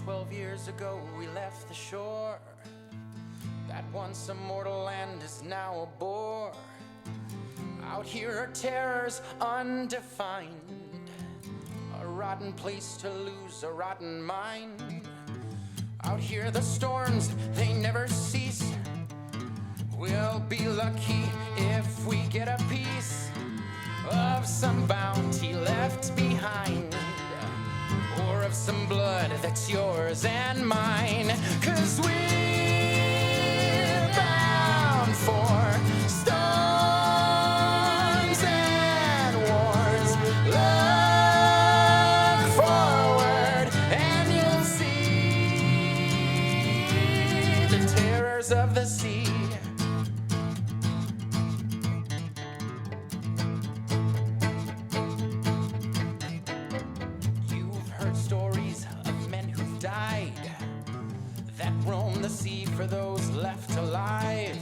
12 years ago we left the shore. That once immortal land is now a bore. Out here are terrors undefined, a rotten place to lose a rotten mind. Out here the storms, they never cease. We'll be lucky if we get a piece of some bounty left behind, or of some blood that's yours and mine. 'Cause we're bound for storms and wars. Look forward and you'll see the terrors of the sea. Roam the sea for those left alive,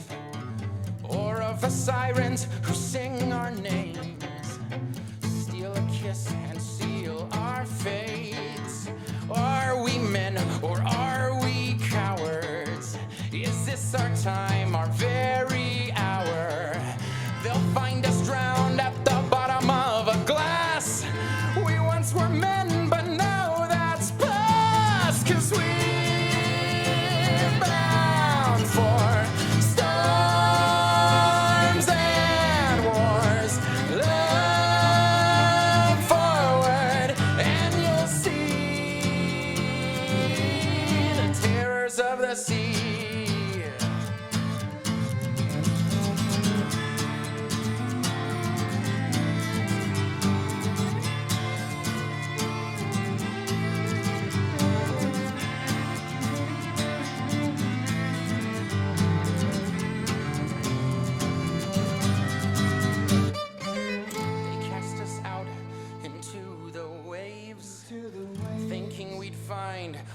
or of the sirens who sing our names, steal a kiss and seal our fates. Are we men or are we cowards? Is this our time, our very hour? They'll find us drowned at the bottom of a glass. We once were men, but now that's past. 'Cause we for storms and wars. Look forward and you'll see the terrors of the sea.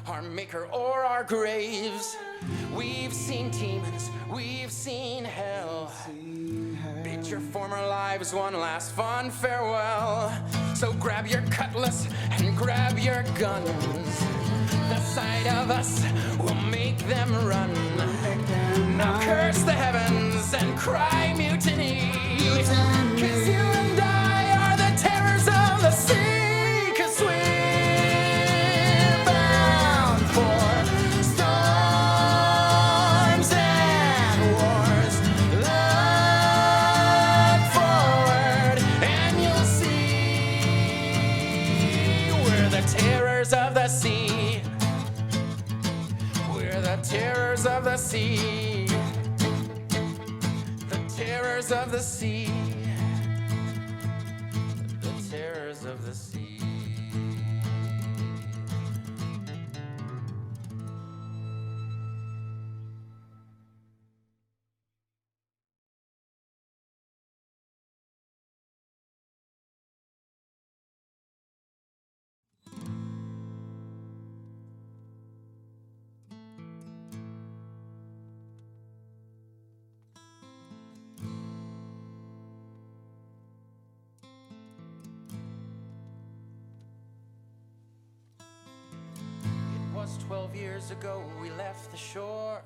Our maker or our graves. We've seen demons, we've seen hell. Bid your former lives one last fond farewell. So grab your cutlass and grab your guns. The sight of us will make them run. Now curse the heavens and cry mutiny. 'Cause you and I are the terrors of the sea. 'Cause storms and wars. Look forward and you'll see we're the terrors of the sea. We're the terrors of the sea. The terrors of the sea. The terrors of the sea. It was 12 years ago we left the shore.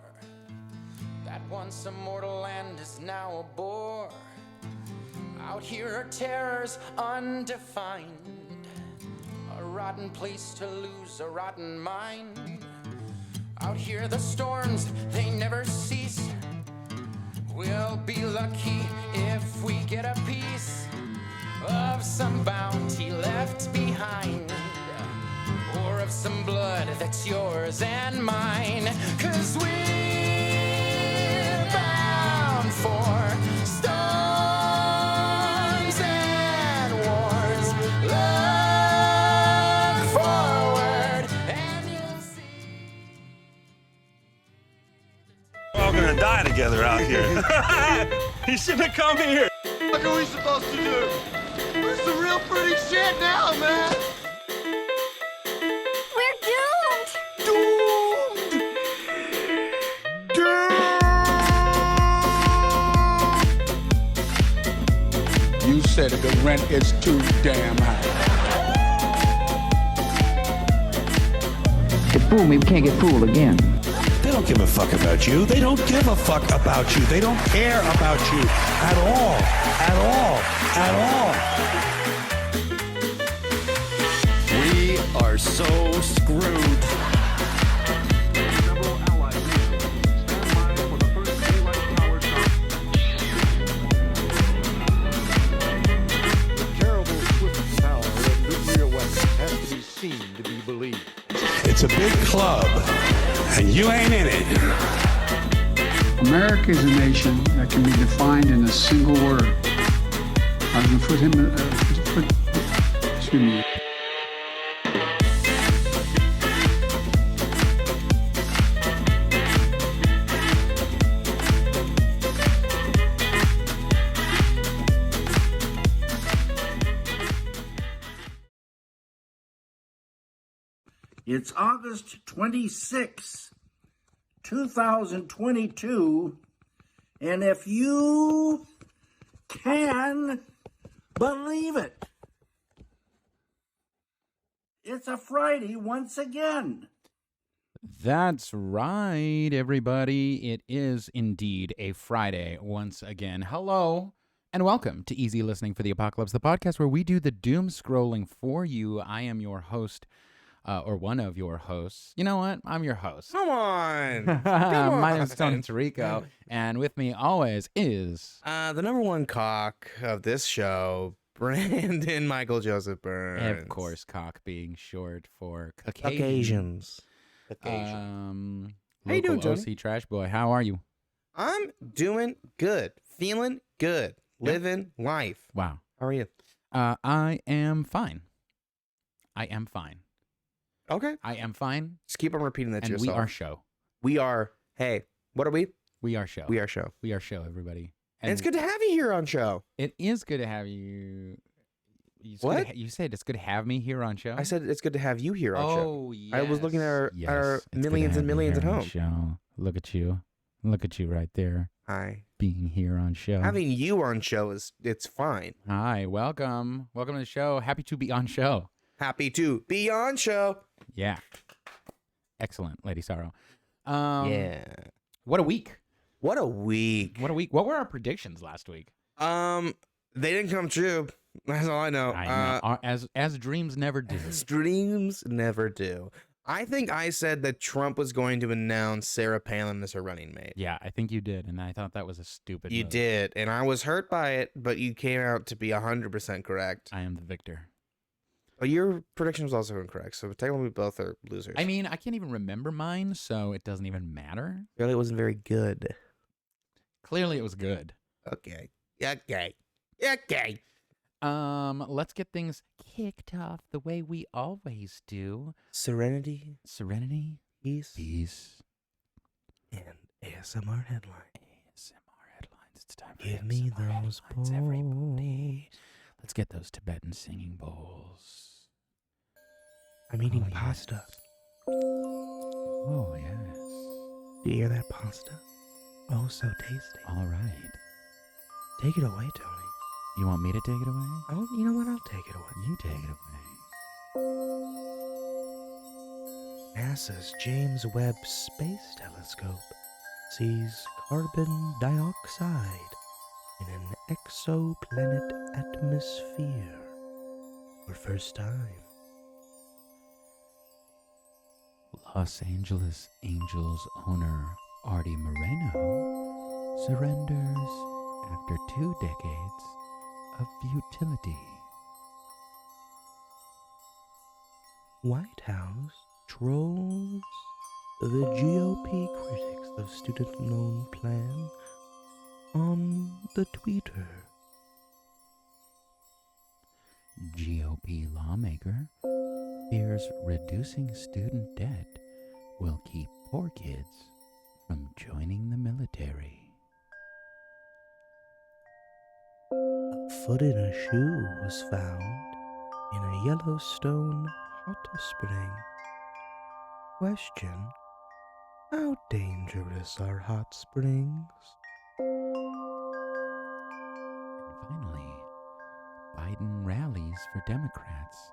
That once immortal land is now a bore. Out here are terrors undefined, a rotten place to lose a rotten mind. Out here the storms, they never cease. We'll be lucky if we get a piece of some bounty left behind, or of some blood that's yours and mine. 'Cause we're bound for storms and wars. Look forward and you'll see. We're all gonna die together out here. You shouldn't have come here. What are we supposed to do? We're some real pretty shit now, man. We're doomed! You said the rent is too damn high. They fooled me. We can't get fooled again. They don't give a fuck about you. They don't give a fuck about you. They don't care about you at all. At all. At all. We are so screwed. To be believed. It's a big club, and you ain't in it. America is a nation that can be defined in a single word. I was going to put him, excuse me. It's August 26, 2022, and if you can believe it, it's a Friday once again. That's right, everybody. It is indeed a Friday once again. Hello, and welcome to Easy Listening for the Apocalypse, the podcast where we do the doom scrolling for you. I am your host, or one of your hosts. You know what? I'm your host. Come on. My name is Tony Tirico, and with me always is... the number one cock of this show, Brandon Michael Joseph Burns. Of course, Cauc being short for Occasions. How you doing, Tony? OC Trash Boy, how are you? I'm doing good. Feeling good. Living life. Wow. How are you? I am fine. Okay. I am fine. Just keep on repeating that to And yourself. we are show. We are. Hey, what are we? We are show. We are show. We are show, everybody. And it's good to have you here on show. It is good to have you. What? You said it's good to have me here on show? I said it's good to have you here on show. Oh, yes. I was looking at our Yes, it's good to millions have and you millions at here on home. Show. Look at you. Look at you right there. Hi. Being here on show. Having you on show it's fine. Hi, welcome. Welcome to the show. Happy to be on show. Happy to be on show. Yeah. Excellent, Lady Sorrow. Yeah. What a week. What a week. What a week. What were our predictions last week? They didn't come true. That's all I know. I know. As dreams never do. Dreams never do. I think I said that Trump was going to announce Sarah Palin as her running mate. Yeah, I think you did, and I thought that was a stupid You move. did, and I was hurt by it, but you came out to be 100% correct. I am the victor. But your prediction was also incorrect, so technically we both are losers. I mean, I can't even remember mine, so it doesn't even matter. Really, it wasn't very good. Clearly, it was good. Okay. Okay. Let's get things kicked off the way we always do. Serenity, Peace, and ASMR headline. ASMR headlines. It's time for Give me ASMR those headlines, everybody. Let's get those Tibetan singing bowls. I'm eating yes. pasta. Oh, yes. Do you hear that pasta? Oh, so tasty. All right. Take it away, Tony. You want me to take it away? Oh, you know what? I'll take it away. You take it away. NASA's James Webb Space Telescope sees carbon dioxide in an exoplanet atmosphere for first time. Los Angeles Angels owner Artie Moreno surrenders after 2 decades of futility. White House trolls the GOP critics of student loan plan on the Twitter. GOP lawmaker fears reducing student debt will keep poor kids from joining the military. A foot in a shoe was found in a Yellowstone hot spring. Question: how dangerous are hot springs? And finally, Biden rallies for Democrats,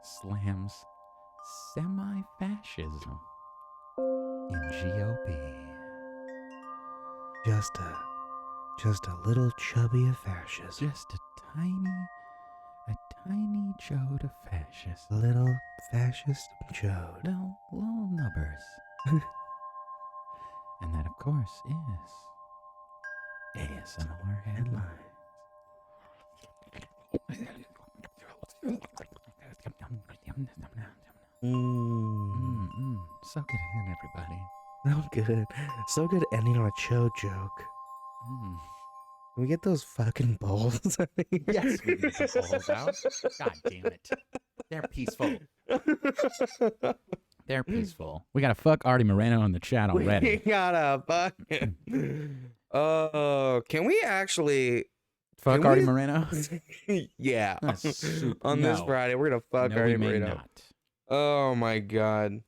slams Semi-fascism in GOP. Just a little chubby of fascism. Just a tiny chode of fascism. A little fascist chode. Little numbers. And that, of course, is ASMR headlines. So good in everybody. So good. So good ending on a chode joke. Can we get those fucking bowls? Yes, we get the bowls out. God damn it. They're peaceful. They're peaceful. We got to fuck Artie Moreno in the chat already. We gotta fuck. Oh, can we actually fuck Artie Moreno? Yeah. On this Friday, we're gonna fuck Artie Moreno. Not. Oh my god.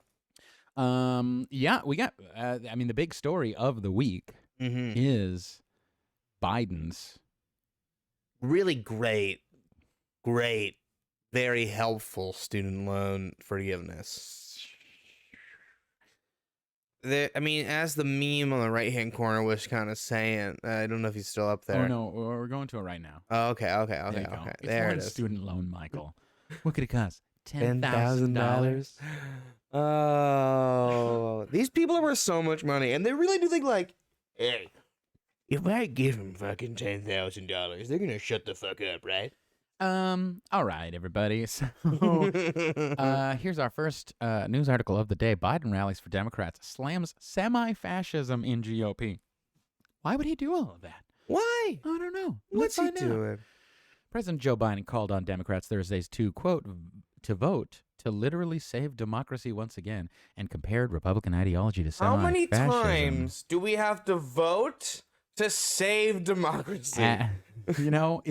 Yeah, we got. I mean, the big story of the week is Biden's really great, very helpful student loan forgiveness. I mean, as the meme on the right-hand corner was kind of saying, I don't know if he's still up there. Oh, no, we're going to it right now. Oh, okay. There it is. Student loan, Michael. What could it cost? $10,000. Oh, these people are worth so much money, and they really do think like, hey, if I give them fucking $10,000, they're gonna shut the fuck up, right? All right, everybody. So, here's our first news article of the day. Biden rallies for Democrats, slams semi-fascism in GOP. Why would he do all of that? Why? I don't know. What's he doing? President Joe Biden called on Democrats Thursdays to, quote, to vote to literally save democracy once again, and compared Republican ideology to semi-fascism. How many times do we have to vote to save democracy? You know,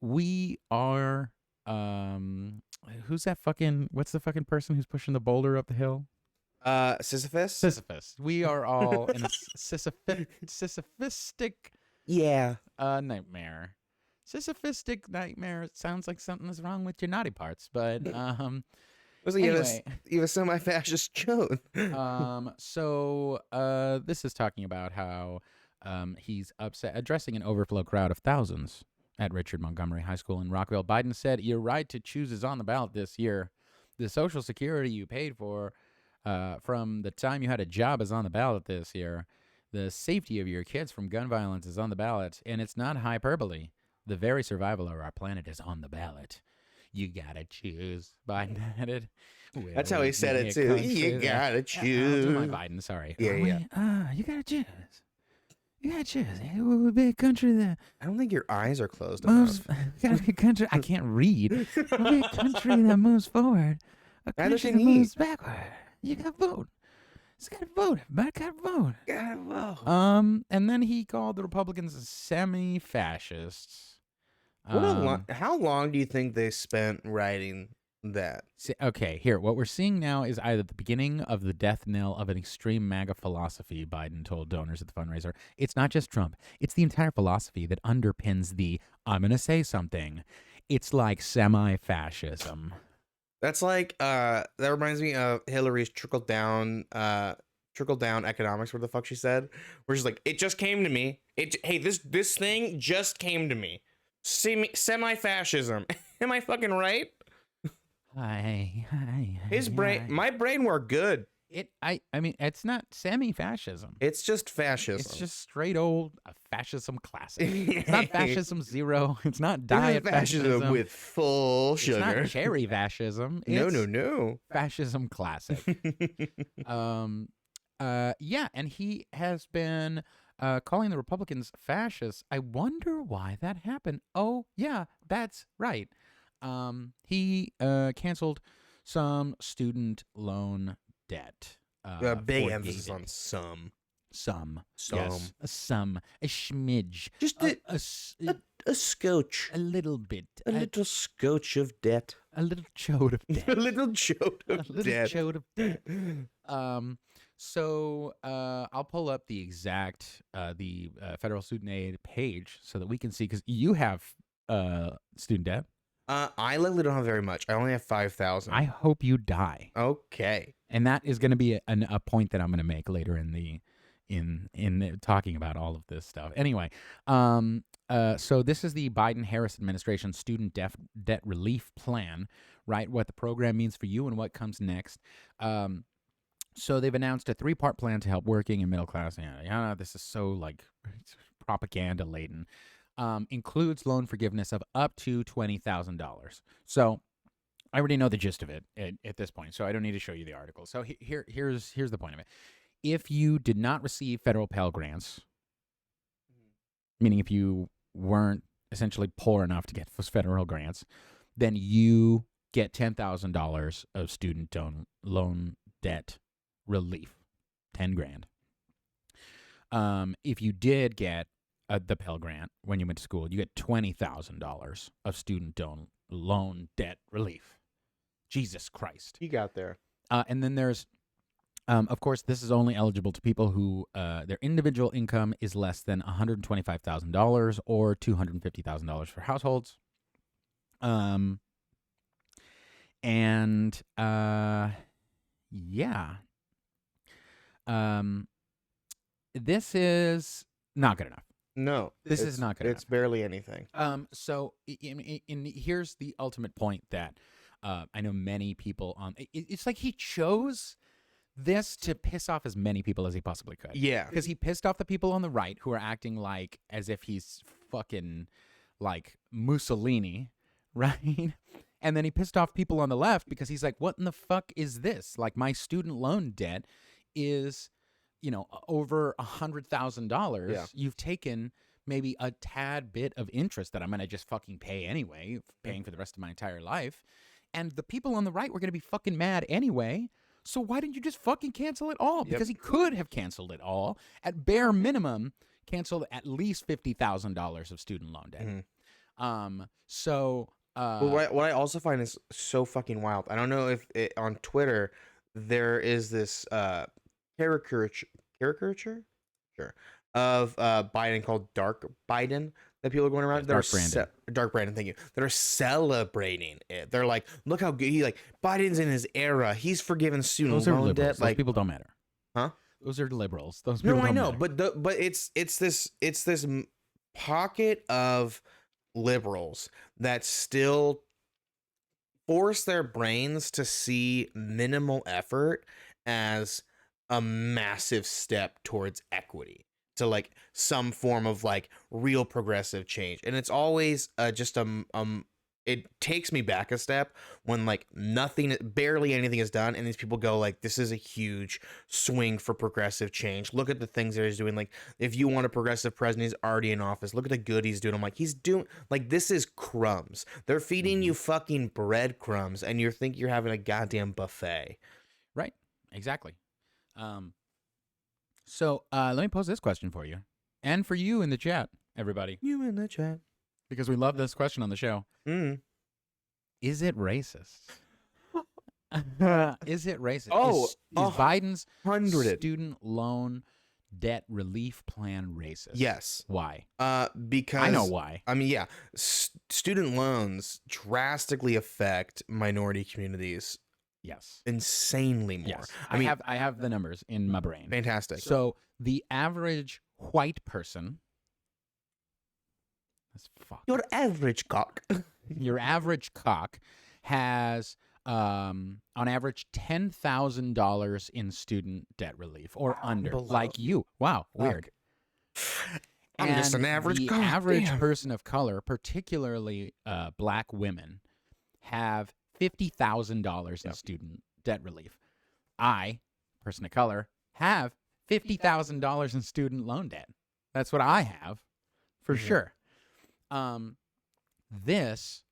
we are, who's that fucking, what's the fucking person who's pushing the boulder up the hill? Sisyphus? Sisyphus. We are all in a sisyphistic nightmare. Sisyphistic nightmare. It sounds like something is wrong with your naughty parts, but, anyway. You have a semi-fascist joke. So this is talking about how he's upset, addressing an overflow crowd of thousands at Richard Montgomery High School in Rockville. Biden said, "Your right to choose is on the ballot this year. The Social Security you paid for from the time you had a job is on the ballot this year. The safety of your kids from gun violence is on the ballot, and it's not hyperbole. The very survival of our planet is on the ballot. You gotta choose," Biden added. That's how he said it, too. You gotta choose. I'll do my Biden, sorry. Yeah. You gotta choose. You gotta choose. It would be a country that I don't think your eyes are closed moves. enough. Gotta be a country. I can't read. It would be a country that moves forward. A country that moves backward. You gotta vote. Just gotta vote. Everybody gotta vote. Gotta vote. And then he called the Republicans semi-fascists. How long do you think they spent writing that? Okay, here. What we're seeing now is either the beginning of the death knell of an extreme MAGA philosophy, Biden told donors at the fundraiser. It's not just Trump. It's the entire philosophy that underpins the I'm going to say something. It's like semi-fascism. That's like, that reminds me of Hillary's trickle-down economics, what the fuck she said, where she's like, it just came to me. Hey, this thing just came to me. Semi-fascism. Am I fucking right? Hi. My brain worked good. I mean, it's not semi-fascism. It's just fascism. It's just straight old fascism classic. It's not fascism zero. It's not diet fascism with full sugar. It's not cherry fascism. No. Fascism classic. Yeah, and he has been calling the Republicans fascists. I wonder why that happened. Oh, yeah, that's right. He canceled some student loan debt. Big emphasis on some. Yes, a smidge. Just a scotch. A little bit. A little scotch of debt. A little chode of debt. A little chode of debt. So I'll pull up the exact federal student aid page so that we can see, because you have student debt. I literally don't have very much. I only have 5,000. I hope you die. Okay. And that is going to be a point that I'm going to make later in the talking about all of this stuff. Anyway, so this is the Biden-Harris administration student debt relief plan, right? What the program means for you and what comes next. So they've announced a 3-part plan to help working and middle class. Yeah, this is so like propaganda laden. Includes loan forgiveness of up to $20,000. So I already know the gist of it at this point, so I don't need to show you the article. So here's the point of it. If you did not receive federal Pell Grants, meaning if you weren't essentially poor enough to get federal grants, then you get $10,000 of student loan debt relief, 10 grand. If you did get the Pell Grant when you went to school, you get $20,000 of student loan debt relief. Jesus Christ. You got there. And then there's, of course, this is only eligible to people who their individual income is less than $125,000 or $250,000 for households. Yeah. This is not good enough. No, this is not good. It's barely anything. So here's the ultimate point that I know many people on. It's like he chose this to piss off as many people as he possibly could. Yeah, because he pissed off the people on the right who are acting like as if he's fucking like Mussolini, right? And then he pissed off people on the left because he's like, what in the fuck is this? Like, my student loan debt is, over $100,000. Yeah. You've taken maybe a tad bit of interest that I'm going to just fucking pay anyway, paying for the rest of my entire life. And the people on the right were going to be fucking mad anyway. So why didn't you just fucking cancel it all? Because he could have canceled it all. At bare minimum, canceled at least $50,000 of student loan debt. Mm-hmm. But what I also find is so fucking wild. I don't know if on Twitter there is this caricature of Biden called Dark Biden that people are going around. Dark Brandon. Dark Brandon, thank you. That are celebrating it. They're like, look how good Biden's in his era. He's forgiven student loan debt. Those people don't matter. Huh? Those are liberals. Those people don't matter. but it's this pocket of liberals that still force their brains to see minimal effort as a massive step towards equity, to like some form of like real progressive change. And it's always just it takes me back a step when like barely anything is done, and these people go like, this is a huge swing for progressive change. Look at the things that he's doing. Like, if you want a progressive president, he's already in office. Look at the good he's doing. I'm like, he's doing like, this is crumbs. They're feeding you fucking breadcrumbs, and you think you're having a goddamn buffet. Right. Exactly. So let me pose this question for you, and for you in the chat, everybody. You in the chat. Because we love this question on the show. Is it racist? Is it racist? Oh, is Biden's 100 student loan debt relief plan racist? Yes. Why? Because I know why. I mean, yeah, student loans drastically affect minority communities. Yes. Insanely more. Yes. I mean, I have the numbers in my brain. Fantastic. So the average white person. Your average Cauc. Your average Cauc has, on average, $10,000 in student debt relief or under, like you. Wow, weird. I'm just an average The Cauc. average Damn. person of color, particularly black women, have $50,000 in student debt relief. I, person of color, have $50,000 in student loan debt. That's what I have, for sure. This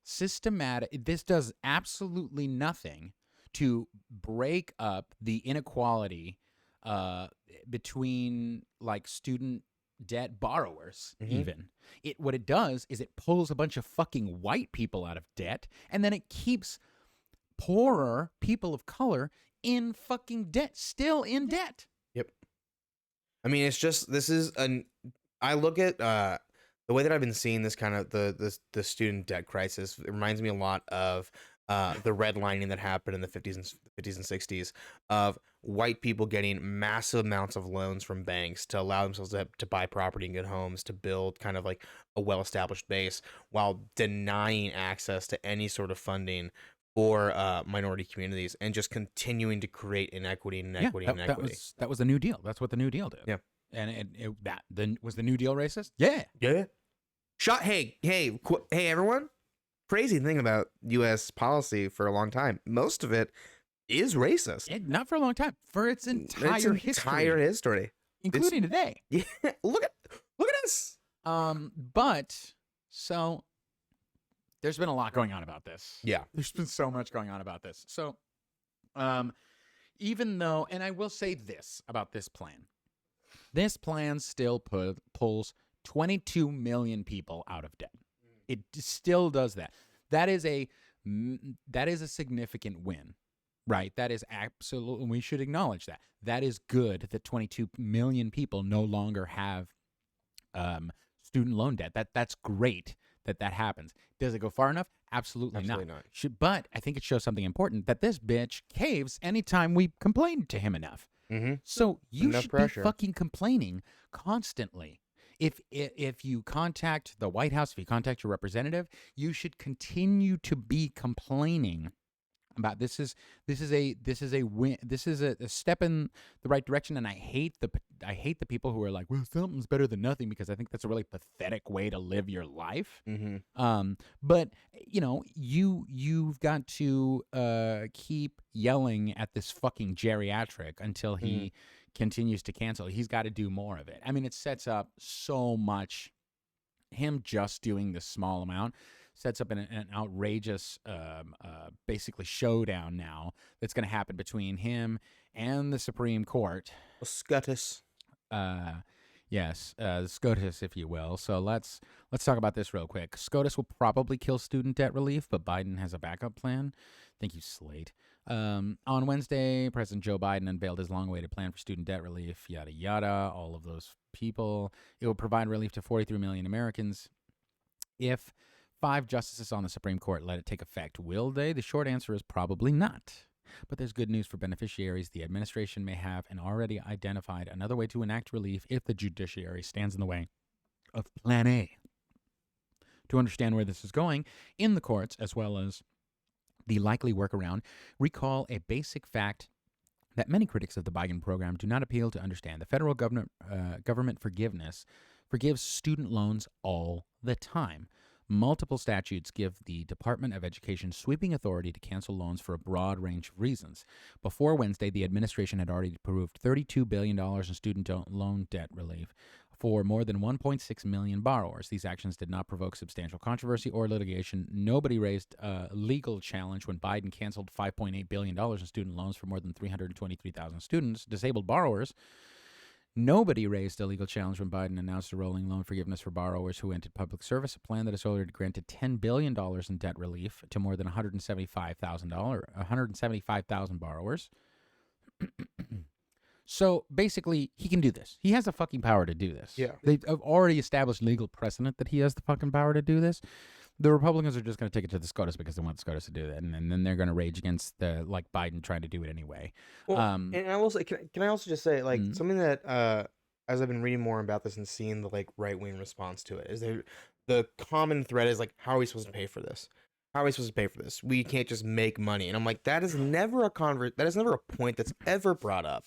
does absolutely nothing to break up the inequality between like student debt borrowers. Even what it does is it pulls a bunch of fucking white people out of debt, and then it keeps poorer people of color in fucking debt, still in debt. Yep. I mean, it's just, I look at the way that I've been seeing this kind of the student debt crisis, it reminds me a lot of the redlining that happened in the 50s and 60s of white people getting massive amounts of loans from banks to allow themselves to buy property and get homes, to build kind of like a well-established base, while denying access to any sort of funding for minority communities, and just continuing to create inequity and inequity and inequity. That was the New Deal. That's what the New Deal did. Yeah. And was the New Deal racist? Yeah. Hey, everyone. Crazy thing about U.S. policy for a long time, most of it is racist. Not for a long time, for its entire history, including today. Yeah, look at us. But so there's been a lot going on about this. Yeah, there's been so much going on about this. So, even though, and I will say this about this plan still pulls 22 million people out of debt. It still does that. That is a significant win, right? That is absolutely, we should acknowledge that. That is good that 22 million people no longer have student loan debt. That's great that happens. Does it go far enough? Absolutely not. But I think it shows something important, that this bitch caves anytime we complain to him enough. Mm-hmm. So you Enough should pressure. be fucking complaining constantly. If you contact the White House, if you contact your representative, you should continue to be complaining about this is a win. This is a step in the right direction. And I hate the people who are like, well, something's better than nothing, because I think that's a really pathetic way to live your life. Mm-hmm. But you've got to keep yelling at this fucking geriatric until he continues to cancel. He's got to do more of it. I mean, it sets up so much. Him just doing this small amount sets up an outrageous, basically showdown now that's going to happen between him and the Supreme Court. SCOTUS. Yes, SCOTUS, if you will. So let's talk about this real quick. SCOTUS will probably kill student debt relief, but Biden has a backup plan. Thank you, Slate. On Wednesday, President Joe Biden unveiled his long-awaited plan for student debt relief, yada, yada, all of those people. It will provide relief to 43 million Americans. If 5 justices on the Supreme Court let it take effect, will they? The short answer is probably not. But there's good news for beneficiaries. The administration may have and already identified another way to enact relief if the judiciary stands in the way of Plan A. To understand where this is going in the courts, as well as the likely workaround, recall a basic fact that many critics of the Biden program do not appeal to understand. The federal government forgives student loans all the time. Multiple statutes give the Department of Education sweeping authority to cancel loans for a broad range of reasons. Before Wednesday, the administration had already approved $32 billion in student loan debt relief for more than 1.6 million borrowers. These actions did not provoke substantial controversy or litigation. Nobody raised a legal challenge when Biden canceled $5.8 billion in student loans for more than 323,000 students, disabled borrowers. Nobody raised a legal challenge when Biden announced a rolling loan forgiveness for borrowers who entered public service, a plan that has already granted $10 billion in debt relief to more than 175,000 borrowers. So basically, he can do this. He has the fucking power to do this. Yeah. They've already established legal precedent that he has the fucking power to do this. The Republicans are just going to take it to the SCOTUS because they want the SCOTUS to do that, and then they're going to rage against Biden trying to do it anyway. Well, and I will say, can I also just say, something that as I've been reading more about this and seeing the right wing response to it, is the common thread is how are we supposed to pay for this? How are we supposed to pay for this? We can't just make money. And I'm like, that is never a point that's ever brought up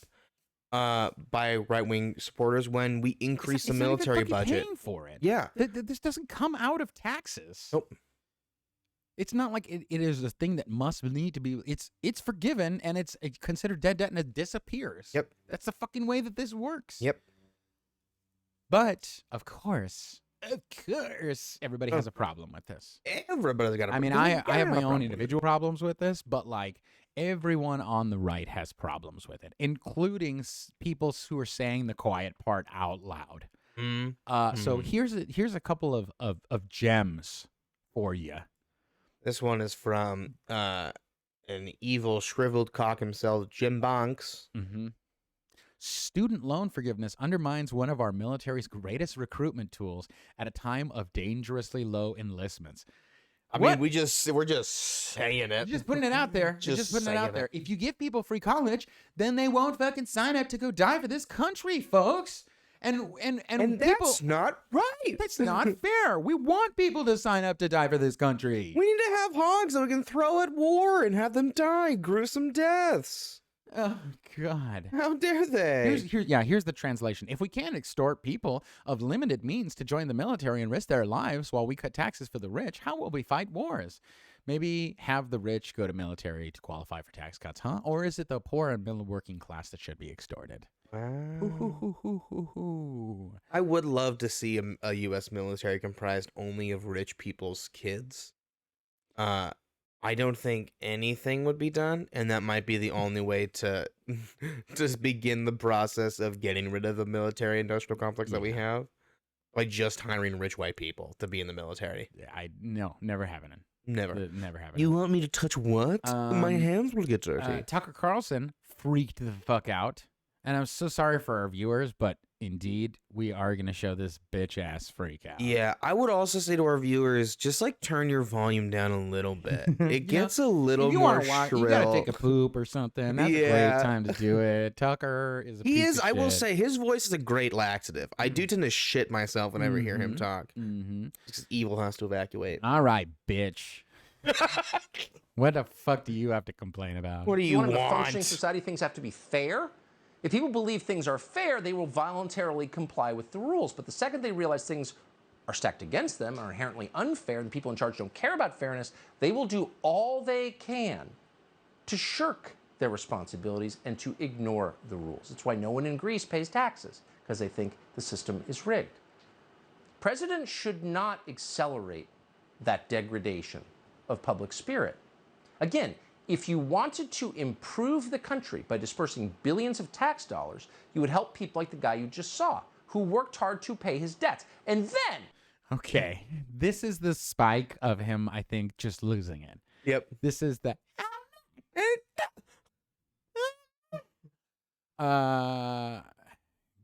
by right-wing supporters when we increase the military budget. Paying for it. Yeah. This doesn't come out of taxes. Nope. It's not like it is a thing that must need to be. It's forgiven and it's considered dead debt and it disappears. Yep. That's the fucking way that this works. Yep. But of course, everybody has a problem with this. Everybody's got a problem. I mean, I have my own individual problems with this, but everyone on the right has problems with it, including people who are saying the quiet part out loud. So here's a couple of gems for you. This one is from an evil shriveled cock himself, Jim Banks. Mm-hmm. Student loan forgiveness undermines one of our military's greatest recruitment tools at a time of dangerously low enlistments. I mean, we're just saying it. Just putting it out there. Just putting it out there. If you give people free college, then they won't fucking sign up to go die for this country, folks. And people, that's not right. That's not fair. We want people to sign up to die for this country. We need to have hogs that we can throw at war and have them die gruesome deaths. Oh, God. How dare they? Here's the translation. If we can't extort people of limited means to join the military and risk their lives while we cut taxes for the rich, how will we fight wars? Maybe have the rich go to military to qualify for tax cuts, huh? Or is it the poor and middle working class that should be extorted? Wow. I would love to see a U.S. military comprised only of rich people's kids. I don't think anything would be done, and that might be the only way to just begin the process of getting rid of the military-industrial complex that we have, by just hiring rich white people to be in the military. No, never happening. Never happening. You want me to touch what? My hands will get dirty. Tucker Carlson freaked the fuck out. And I'm so sorry for our viewers, but indeed, we are going to show this bitch-ass freak out. Yeah, I would also say to our viewers, just like turn your volume down a little bit. It gets a little more shrill. You got to take a poop or something. That's a great time to do it. Tucker is a piece of shit. I will say, his voice is a great laxative. I do tend to shit myself whenever I hear him talk. Because evil has to evacuate. All right, bitch. What the fuck do you have to complain about? What do you want? In a functioning society, things have to be fair. If people believe things are fair, they will voluntarily comply with the rules. But the second they realize things are stacked against them, are inherently unfair, and the people in charge don't care about fairness, they will do all they can to shirk their responsibilities and to ignore the rules. That's why no one in Greece pays taxes, because they think the system is rigged. Presidents should not accelerate that degradation of public spirit. Again, if you wanted to improve the country by dispersing billions of tax dollars, you would help people like the guy you just saw, who worked hard to pay his debts. And then... Okay, this is the spike of him, I think, just losing it. Yep. This is the... Go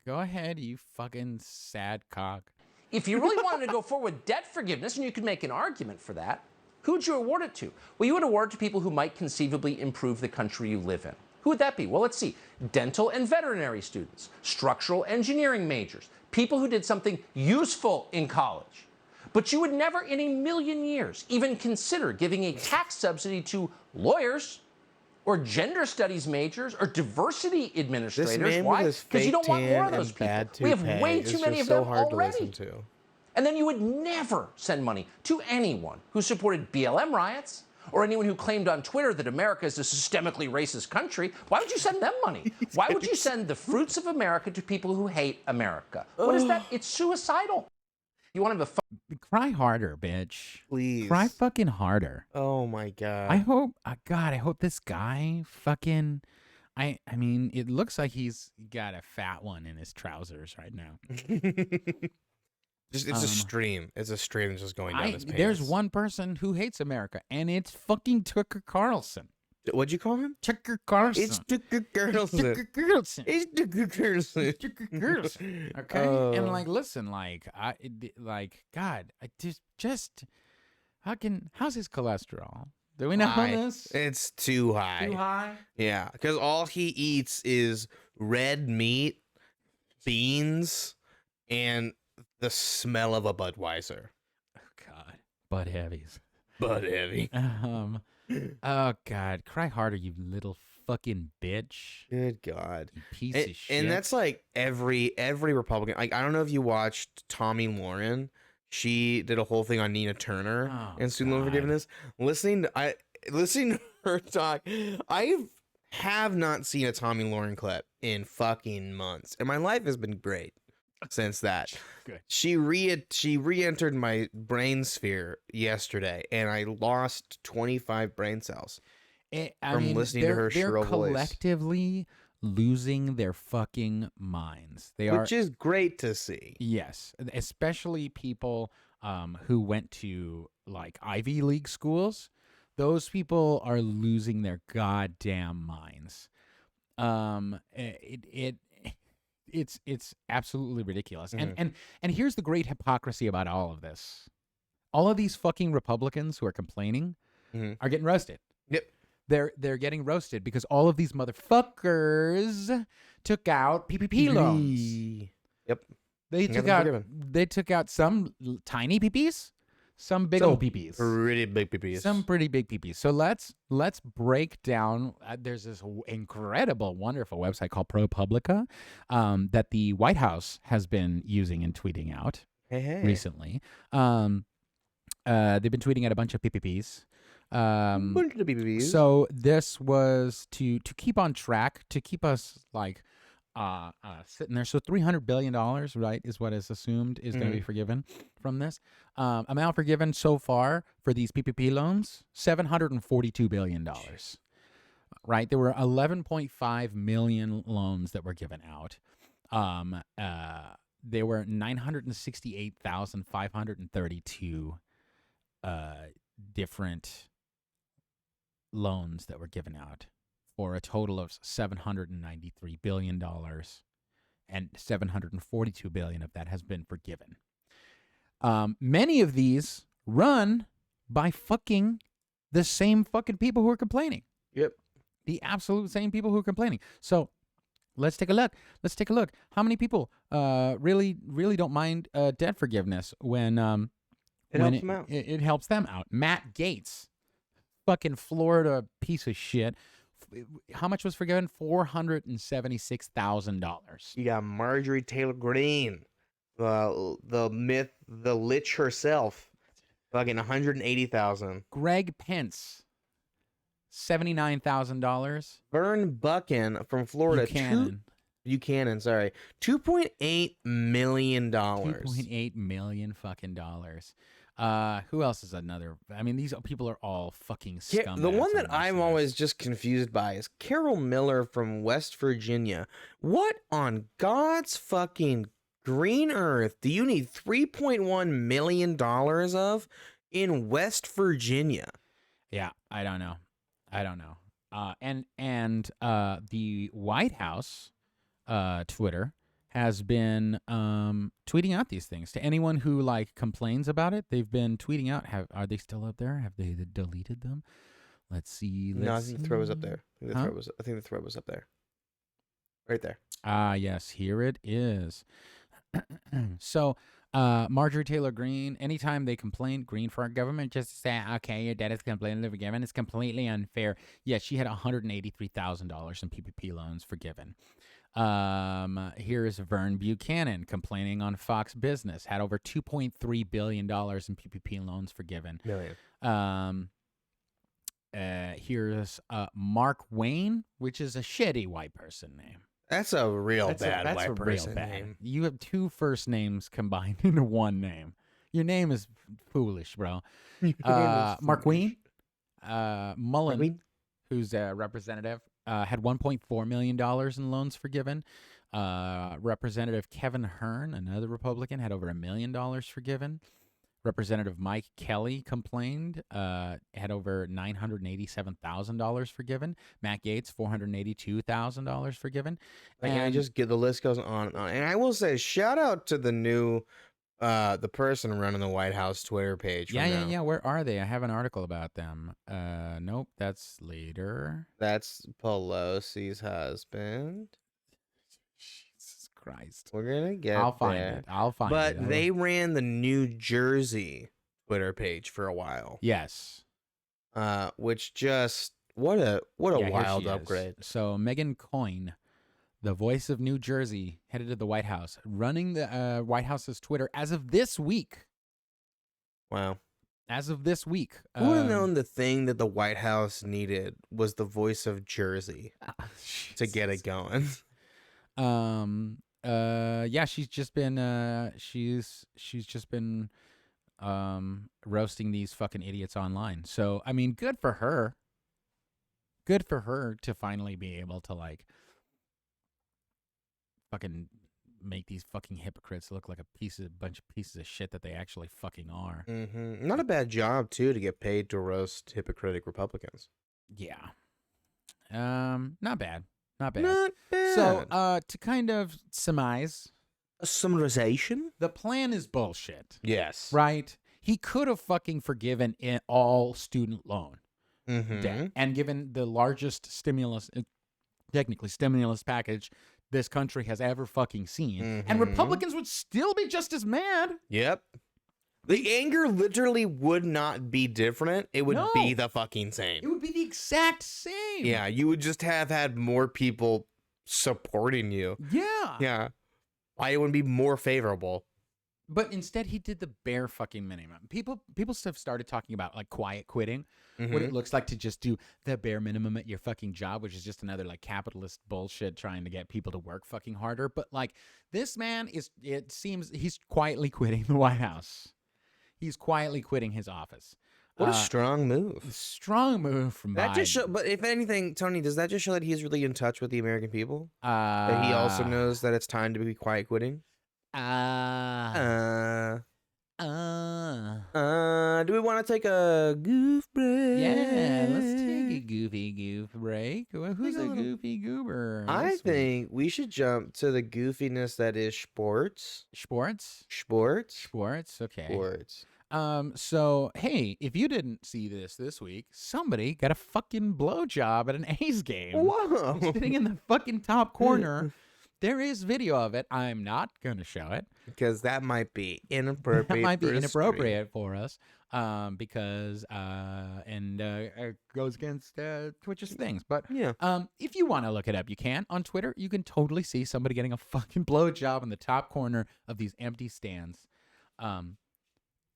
ahead, you fucking sad cock. If you really wanted to go forward with debt forgiveness, and you could make an argument for that, who'd you award it to? Well, you would award it to people who might conceivably improve the country you live in. Who would that be? Well, let's see. Dental and veterinary students, structural engineering majors, people who did something useful in college. But you would never in a million years even consider giving a tax subsidy to lawyers or gender studies majors or diversity administrators. Why? Because you don't want more of those people. We have way too many of them already. And then you would never send money to anyone who supported BLM riots or anyone who claimed on Twitter that America is a systemically racist country. Why would you send them money? Why would you send the fruits of America to people who hate America? What is that? It's suicidal. You want him to cry harder, bitch. Please. Cry fucking harder. Oh my God. I hope, God, I hope this guy fucking, I mean, it looks like he's got a fat one in his trousers right now. It's a stream. It's a stream that's just going down his pants. There's one person who hates America, and it's fucking Tucker Carlson. What'd you call him? Tucker Carlson. It's Tucker Carlson. Tucker Carlson. It's Tucker Carlson. Tucker Carlson. Okay, and like, listen, like, God, I just fucking. How's his cholesterol? Do we know this? It's too high. Too high? Yeah, because all he eats is red meat, beans, and the smell of a Budweiser. Oh God, Bud Heavies. Bud Heavy. Oh God, cry harder, you little fucking bitch. Good God, you piece of shit. And that's like every Republican. Like, I don't know if you watched Tommy Lauren. She did a whole thing on Nina Turner and student loan forgiveness. Listening to her talk, I have not seen a Tommy Lauren clip in fucking months, and my life has been great since that. Good. She re-entered my brain sphere yesterday, and I lost 25 brain cells from listening to her shrill voice. They're collectively losing their fucking minds. Which is great to see. Yes, especially people who went to like Ivy League schools. Those people are losing their goddamn minds. it's absolutely ridiculous. And here's the great hypocrisy about all of this. All of these fucking Republicans who are complaining are getting roasted. Yep. They're getting roasted because all of these motherfuckers took out PPP loans. Yep. They took out some tiny PPs, some big old PPs. Pretty big PPs. Some pretty big PPs. So let's break down. There's this incredible, wonderful website called ProPublica that the White House has been using and tweeting out recently. They've been tweeting out a bunch of PPPs. So this was to keep on track, to keep us like sitting there. So $300 billion, right, is what is assumed is going to be forgiven from this. Amount forgiven so far for these PPP loans, $742 billion. Right, there were 11.5 million loans that were given out. There were 968,532 different loans that were given out for a total of $793 billion, and $742 billion of that has been forgiven. Many of these run by fucking the same fucking people who are complaining. Yep. The absolute same people who are complaining. So let's take a look. How many people really don't mind debt forgiveness when it helps them out? Matt Gaetz, fucking Florida piece of shit. How much was forgiven? $476,000. You got Marjorie Taylor Greene, the myth, the lich herself, fucking $180,000. Greg Pence, $79,000. Vern Buchan from Florida, Buchanan, sorry, $2.8 million. $2.8 million fucking dollars. Who else is another? I mean, these people are all fucking scumbags. The one that I'm always just confused by is Carol Miller from West Virginia. What on God's fucking green earth do you need $3.1 million of in West Virginia? Yeah, I don't know. And the White House Twitter has been tweeting out these things to anyone who like complains about it. They've been tweeting out. Are they still up there? Have they deleted them? Let's see. No, I think the thread was up there. I think the thread was up there. Right there. Yes, here it is. So, Marjorie Taylor Greene, anytime they complain, Green for our government, just to say, okay, your debt is completely forgiven. It's completely unfair. Yeah, she had $183,000 in PPP loans forgiven. Here's Vern Buchanan complaining on Fox Business, had over $2.3 billion in PPP loans forgiven. Here's Mark Wayne, which is a shitty white person name. That's a real bad white person name. You have two first names combined into one name. Your name is foolish, bro. Mark Wayne, Mullen, who's a representative, had $1.4 million in loans forgiven. Representative Kevin Hearn, another Republican, had over $1 million forgiven. Representative Mike Kelly complained, had over $987,000 forgiven. Matt Gaetz, $482,000 forgiven. And I just get the list goes on and on. And I will say, shout out to the new, the person running the White House Twitter page. Yeah. Where are they? I have an article about them. Nope, that's later. That's Pelosi's husband. Jesus Christ. We're gonna get. I'll find it. But they ran the New Jersey Twitter page for a while. Yes. Which just what a wild upgrade. So Megan Coyne, the voice of New Jersey, headed to the White House, running the White House's Twitter as of this week. Wow. As of this week. Who would have known the thing that the White House needed was the voice of Jersey to get it going? Yeah, she's just been roasting these fucking idiots online. So, I mean, good for her. Good for her to finally be able to like fucking make these fucking hypocrites look like a bunch of pieces of shit that they actually fucking are. Mm-hmm. Not a bad job too to get paid to roast hypocritic Republicans. Yeah. Not bad. Not bad. Not bad. So, to kind of surmise, a summarization. the plan is bullshit. Yes. Right? He could have fucking forgiven all student loan debt and given the largest stimulus package this country has ever fucking seen. And Republicans would still be just as mad. Yep. The anger literally would not be different. It would be the fucking same. It would be the exact same. Yeah, you would just have had more people supporting you. Yeah. Yeah. Why it wouldn't be more favorable. But instead, he did the bare fucking minimum. People have started talking about like quiet quitting, what it looks like to just do the bare minimum at your fucking job, which is just another like capitalist bullshit trying to get people to work fucking harder. But like this man it seems he's quietly quitting the White House. He's quietly quitting his office. What a strong move. Strong move from that Biden. just show, but if anything, Tony, does that just show that he's really in touch with the American people? That he also knows that it's time to be quiet quitting? Do we want to take a goof break? Yeah, let's take a goofy goof break. Well, who's a goofy goober? I think we should jump to the goofiness that is sports. Sports? Sports? Okay. Sports. So, hey, if you didn't see this week, somebody got a fucking blowjob at an A's game. Whoa. Sitting in the fucking top corner. There is video of it. I'm not going to show it. Because that might be inappropriate. That might be inappropriate for us. Because it goes against Twitch's things. But yeah. If you want to look it up, you can. On Twitter, you can totally see somebody getting a fucking blowjob in the top corner of these empty stands.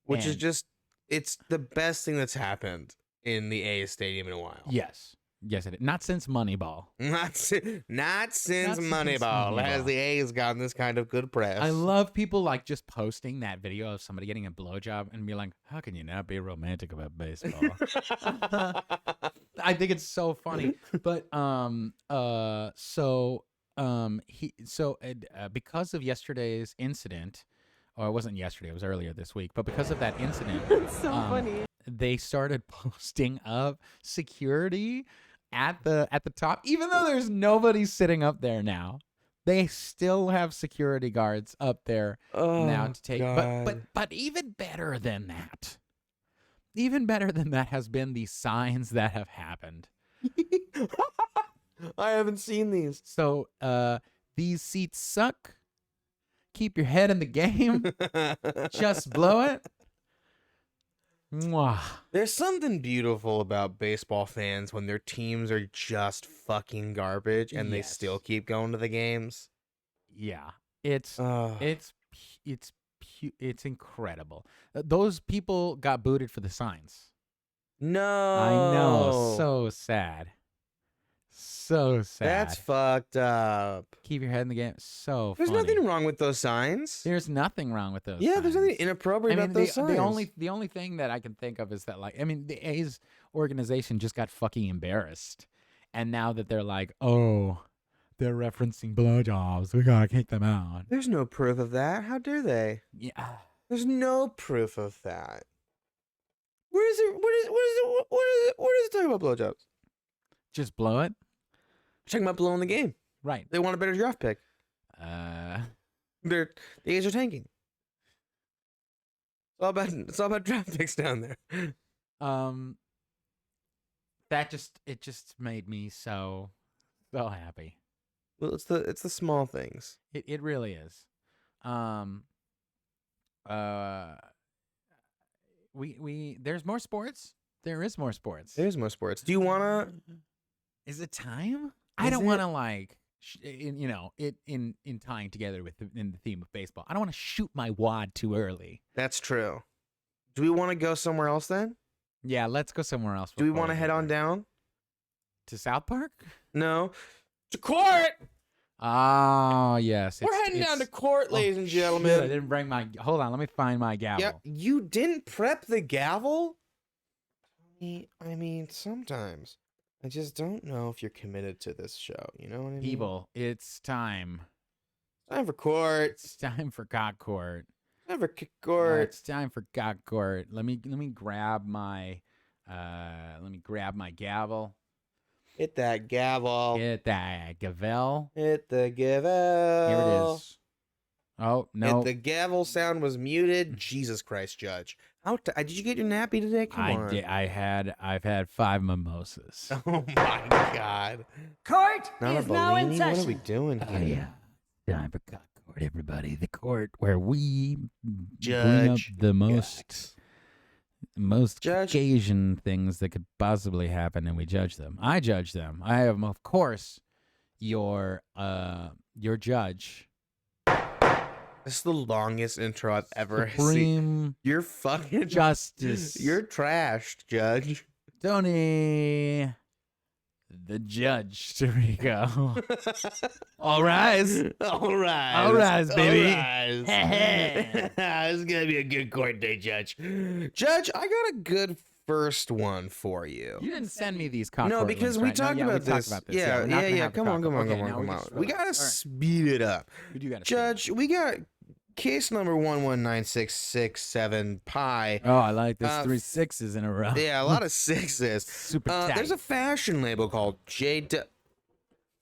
Which is just, it's the best thing that's happened in the A's stadium in a while. Yes. Yes, it is. Not since Moneyball. Not since Moneyball has the A's gotten this kind of good press. I love people like just posting that video of somebody getting a blowjob and be like, how can you not be romantic about baseball? I think it's so funny. But because of yesterday's incident, or it wasn't yesterday, it was earlier this week, but because of that incident, it's so funny. They started posting up security at the top, even though there's nobody sitting up there now. They still have security guards up there now to take. God. But even better than that, has been the signs that have happened. I haven't seen these. So these seats suck. Keep your head in the game. Just blow it. Mwah. There's something beautiful about baseball fans when their teams are just fucking garbage and they still keep going to the games. Yeah, it's incredible. Those people got booted for the signs. No, I know, so sad. So sad. That's fucked up. Keep your head in the game. So there's funny. nothing wrong with those signs. There's nothing wrong with those. Yeah, signs. there's nothing inappropriate about those signs. The only thing that I can think of is that the A's organization just got fucking embarrassed, and now that they're like, oh, they're referencing blowjobs, we gotta kick them out. There's no proof of that. How dare they? Yeah. There's no proof of that. Where is it? What is it talking about blowjobs? Just blow it. Talking about blowing the game. Right. They want a better draft pick. The A's are tanking. It's all about draft picks down there. It just made me so happy. Well, it's the small things. It really is. There's more sports. There is more sports. There's more sports. Do you wanna? Is it time? I don't want to in tying together in the theme of baseball. I don't want to shoot my wad too early. That's true. Do we want to go somewhere else then? Yeah, let's go somewhere else. Do we want to head on down to South Park? No, to court. Oh yes, we're heading down to court, ladies and gentlemen. Shit, I didn't bring my. Hold on, let me find my gavel. Yeah, you didn't prep the gavel. I mean, sometimes. I just don't know if you're committed to this show. You know what I mean? People, it's time. Time for court. It's time for Cauc court. Time for court. It's time for Cauc court. Let me grab my gavel. Hit that gavel. Hit that gavel. Hit the gavel. Here it is. Oh, no. If the gavel sound was muted, Jesus Christ, Judge. Did you get your nappy today? Come on. I've had 5 mimosas. Oh my God. Court Not is a now in Bellini? What are session. we doing here? Yeah. Time for court, everybody. The court where we bring up Judge. the most Judge. Caucasian things that could possibly happen, and we judge them. I judge them. I am, of course, your judge. This is the longest intro I've ever seen. Supreme You're fucking Justice. You're trashed, Judge. Tony, the judge. There we go. All rise. All rise. All rise, baby. All rise. This is going to be a good court day, Judge. Judge, I got a good first one for you. You didn't send me these cockroach No, because links, we right? talked No, about we this. talked about this. Yeah, we're not gonna have the Come on. cockroach. Okay, now we just We got to speed it up. We do got to. Judge, we got case number 119667 pi. Oh, I like this. 3 6s in a row. Yeah, a lot of sixes. Super tight. There's a fashion label called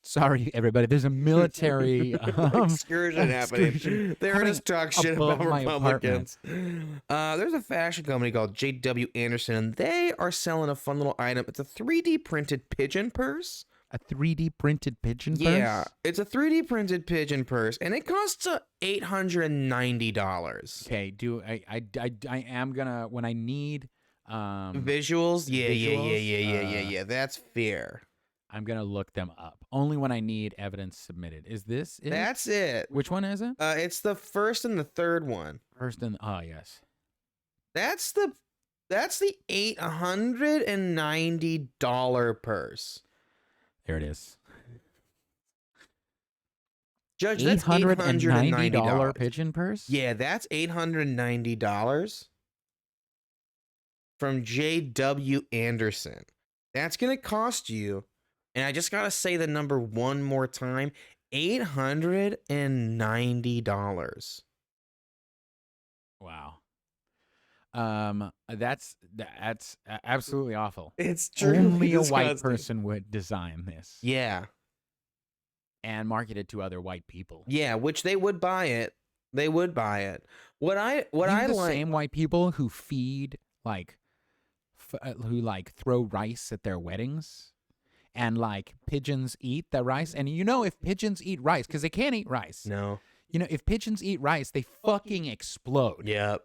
Sorry, everybody. There's a military excursion happening. They're just talk shit about above my Republicans. There's a fashion company called J.W. Anderson, and they are selling a fun little item. It's a 3D printed pigeon purse. A 3D printed pigeon purse? Yeah, it's a 3D printed pigeon purse, and it costs $890. Okay, I am gonna when I need visuals. Yeah. That's fair. I'm gonna look them up. Only when I need evidence submitted. Is this it? That's it. Which one is it? It's the first and the third one. Yes. That's the $890 purse. There it is. Judge, that's $890 pigeon purse? Yeah, that's $890 from J.W. Anderson. That's gonna cost you, and I just gotta say the number one more time, $890. Wow. That's absolutely awful. It's true. Only a white person would design this. Yeah. And market it to other white people. Yeah, which they would buy it. They would buy it. What I the like, same white people who feed who throw rice at their weddings, and pigeons eat the rice. And if pigeons eat rice, because they can't eat rice. No. If pigeons eat rice, they fucking explode. Yep.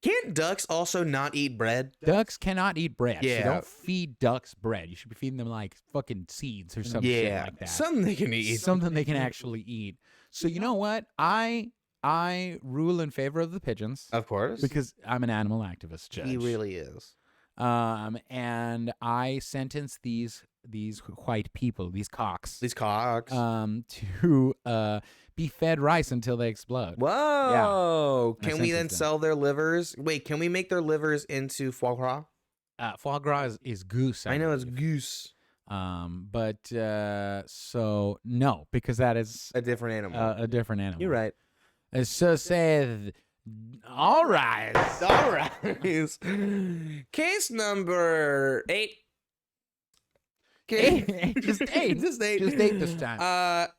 Can't ducks also not eat bread? Ducks cannot eat bread. Yeah. So don't feed ducks bread. You should be feeding them fucking seeds or some shit like that. Something they can eat. Something they can actually eat. So you know what? I rule in favor of the pigeons. Of course. Because I'm an animal activist, Judge. He really is. And I sentence these white people, these Caucs. These Caucs. To be fed rice until they explode. Whoa. Yeah. Can we then sell their livers? Wait, can we make their livers into foie gras? Foie gras is goose. I know it's goose. So no, because that is a different animal. A different animal. You're right. So say, all right. All right. Case number 8. Just eight. Just eight this time.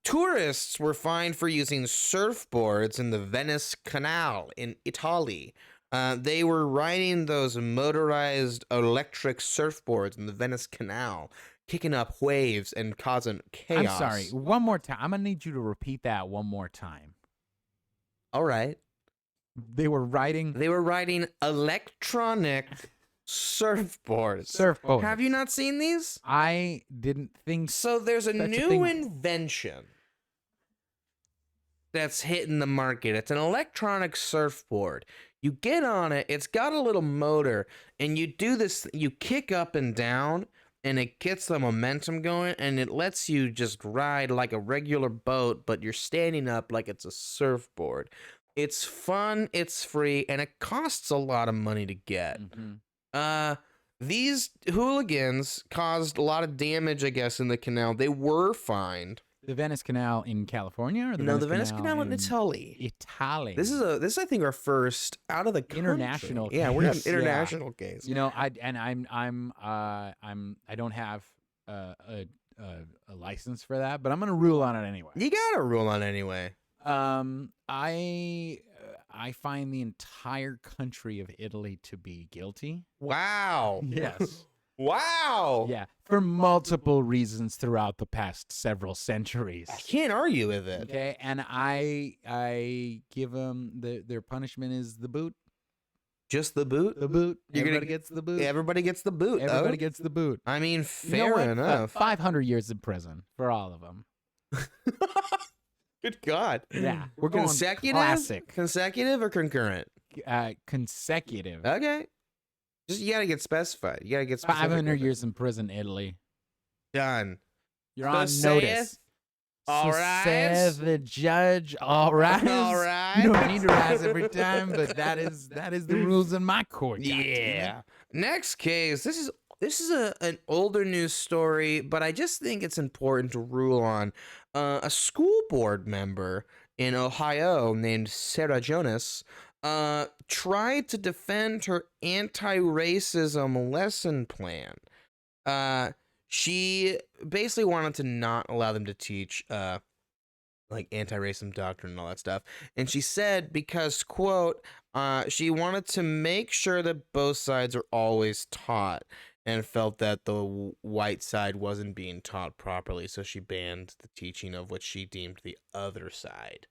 Tourists were fined for using surfboards in the Venice Canal in Italy. They were riding those motorized electric surfboards in the Venice Canal, kicking up waves and causing chaos. I'm sorry. One more time. I'm going to need you to repeat that one more time. All right. They were riding electronic surfboards. Surfboards. Have you not seen these? I didn't think so. There's a new invention that's hitting the market. It's an electronic surfboard. You get on it, it's got a little motor, and you do this, you kick up and down, and it gets the momentum going, and it lets you just ride like a regular boat, but you're standing up like it's a surfboard. It's fun, it's free, and it costs a lot of money to get. Mm-hmm. These hooligans caused a lot of damage, I guess, in the canal. They were fined. The Venice Canal in California, or the Venice Canal in Italy. Italy. This is I think our first out of the country. International. Yeah, we're an international yeah. case. I don't have a license for that, but I'm gonna rule on it anyway. You gotta rule on it anyway. I find the entire country of Italy to be guilty. Wow. Yes. Wow. Yeah, for multiple reasons throughout the past several centuries. I can't argue with it. Okay, and I give them their punishment is the boot. Just the boot? The boot. You're Everybody gets the boot. Everybody gets the boot. Everybody gets the boot. I mean, You know fair what? enough. 500 years in prison for all of them. Good God. Yeah, we're going consecutive. classic. Consecutive or concurrent? Consecutive. Okay. Just you gotta get specified. You gotta get specific. 500 years in prison, Italy. Done. You're on saith, notice. all So right. saith the judge. All right. All right. You don't need to rise every time, but that is the rules in my court. Yeah. Next case. This is an older news story, but I just think it's important to rule on. A school board member in Ohio named Sarah Jonas tried to defend her anti-racism lesson plan. She basically wanted to not allow them to teach like anti-racism doctrine and all that stuff. And she said because, quote, she wanted to make sure that both sides are always taught and felt that the white side wasn't being taught properly, so she banned the teaching of what she deemed the other side.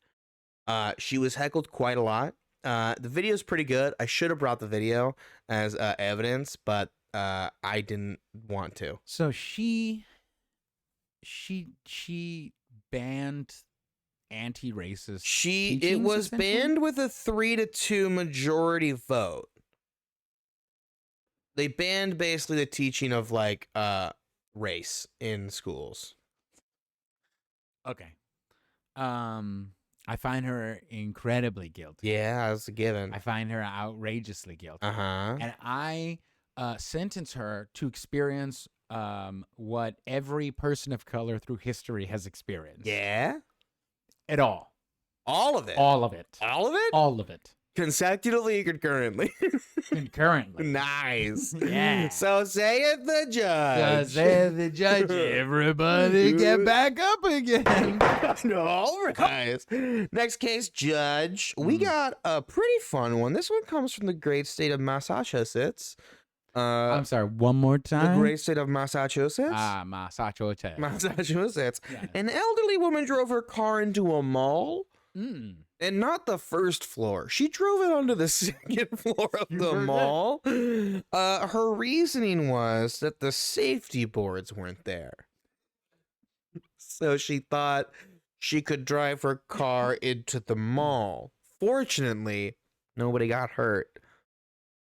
She was heckled quite a lot. The video is pretty good. I should have brought the video as evidence, but I didn't want to. So she banned anti-racist. It was banned with a 3-2 majority vote. They banned basically the teaching of like race in schools. Okay. I find her incredibly guilty. Yeah, that's a given. I find her outrageously guilty. Uh-huh. And I sentence her to experience what every person of color through history has experienced. Yeah? At all. All of it? All of it. All of it? All of it. Consecutively or concurrently? Concurrently. Nice. Yeah. So saith the judge. So saith the judge. Everybody get back up again. All right. Next case, Judge. We got a pretty fun one. This one comes from the great state of Massachusetts. I'm sorry, one more time. The great state of Massachusetts? Massachusetts. Massachusetts. Yeah. An elderly woman drove her car into a mall. And not the first floor. She drove it onto the second floor of the mall. Her reasoning was that the safety boards weren't there. So she thought she could drive her car into the mall. Fortunately, nobody got hurt.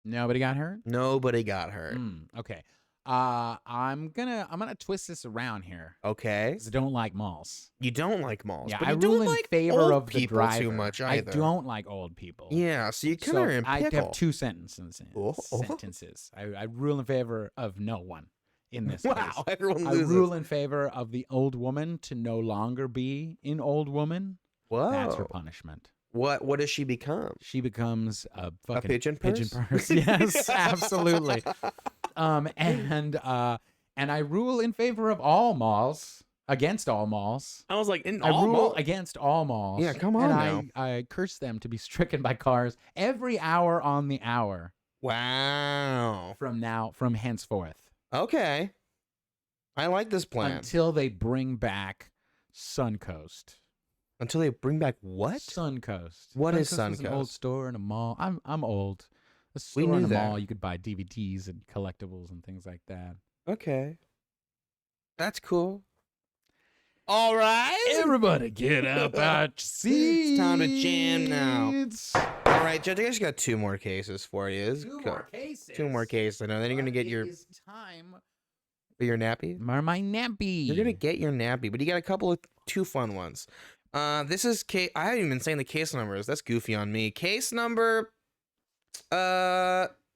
Nobody got hurt? Nobody got hurt. Okay. I'm gonna twist this around here. Okay. 'Cause I don't like malls. You don't like malls. Yeah, but I you rule don't in like favor old of the people driver. too much either. I don't like old people. Yeah, so you kind So of in I pickle. have two sentences. Oh. Sentences. I rule in favor of no one in this Wow, case. everyone I loses. rule in favor of the old woman to no longer be an old woman. Whoa. That's her punishment. What does she become? She becomes a fucking pigeon purse? Yes, absolutely. And I rule in favor of all malls, against all malls. I was like, I rule against all malls. Yeah, come on now. And I curse them to be stricken by cars every hour on the hour. Wow. From henceforth. Okay. I like this plan. Until they bring back Suncoast. Until they bring back what? Suncoast. What is Suncoast was an old Suncoast? store and a mall. I'm old. A store knew and a that. mall, you could buy DVDs and collectibles and things like that. Okay. That's cool. All right. Everybody get up out your seats. It's time to jam now. All right, Judge, I just got two more cases for you. Two more cases. Two more cases. I know. Then you're going to get your time nappy. for my nappy. You're going to get your nappy, but you got two fun ones. This is case. I haven't even been saying the case numbers. That's goofy on me. Case number,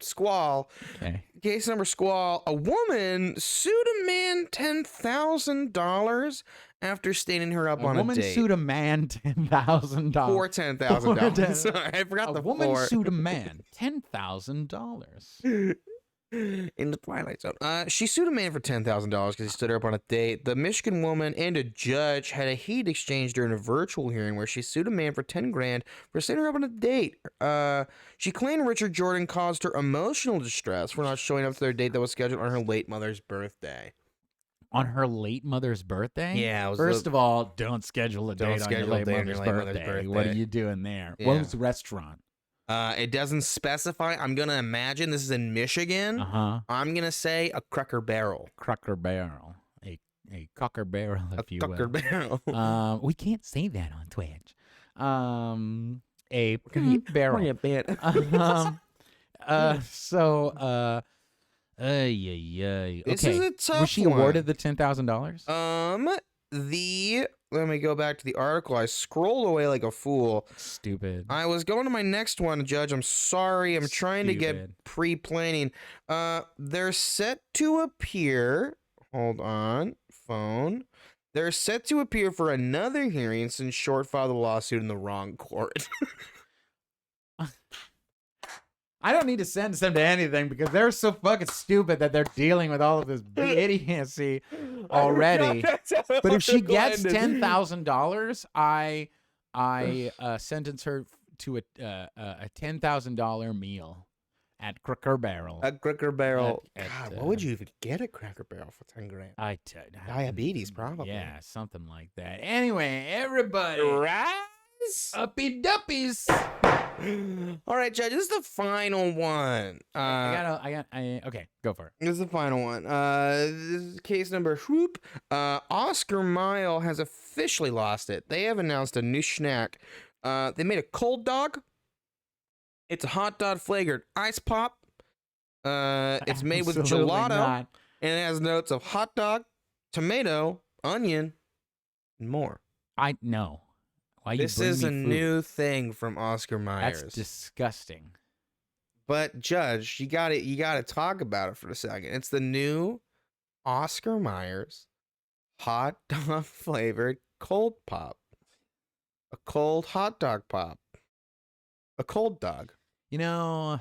Squall. Okay. Case number Squall. A woman sued a man $10,000 after standing her up on a woman date. sued a man $10,000. For $10,000. Sorry, I forgot A the woman four. sued a man $10,000. In the Twilight Zone. She sued a man for $10,000 because he stood her up on a date. The Michigan woman and a judge had a heated exchange during a virtual hearing where she sued a man for 10 grand for setting her up on a date. She claimed Richard Jordan caused her emotional distress for not showing up to their date that was scheduled on her late mother's birthday. On her late mother's birthday? Yeah. First of all, don't schedule a date on your late mother's birthday. What are you doing there? Yeah. What was the restaurant? It doesn't specify. I'm gonna imagine this is in Michigan. I'm gonna say a Cracker Barrel. Cracker Barrel. A Cocker Barrel, if you will. Cracker Barrel. We can't say that on Twitch. A barrel. Okay. This is a tough Was she one. awarded the $10,000? Let me go back to the article. I scrolled away like a fool. Stupid. I was going to my next one, Judge. I'm sorry. I'm trying to get pre-planning. They're set to appear. Hold on. Phone. They're set to appear for another hearing since Short filed a lawsuit in the wrong court. I don't need to send them to anything because they're so fucking stupid that they're dealing with all of this idiocy already. But if she gets $10,000, I sentence her to a $10,000 meal at Cracker Barrel. A Cracker Barrel. God, what would you even get at Cracker Barrel for 10 grand? Diabetes, probably. Yeah, something like that. Anyway, everybody. Uppy duppies. All right, Judge. This is the final one. Okay, go for it. This is the final one. This is case number whoop. Oscar Mayer has officially lost it. They have announced a new snack. They made a cold dog. It's a hot dog flavored ice pop. It's made with gelato, and it has notes of hot dog, tomato, onion, and more. I know. Why this is a new thing from Oscar Mayer. That's disgusting. But Judge, you got to talk about it for a second. It's the new Oscar Mayer's hot dog flavored cold pop. A cold hot dog pop. A cold dog. You know,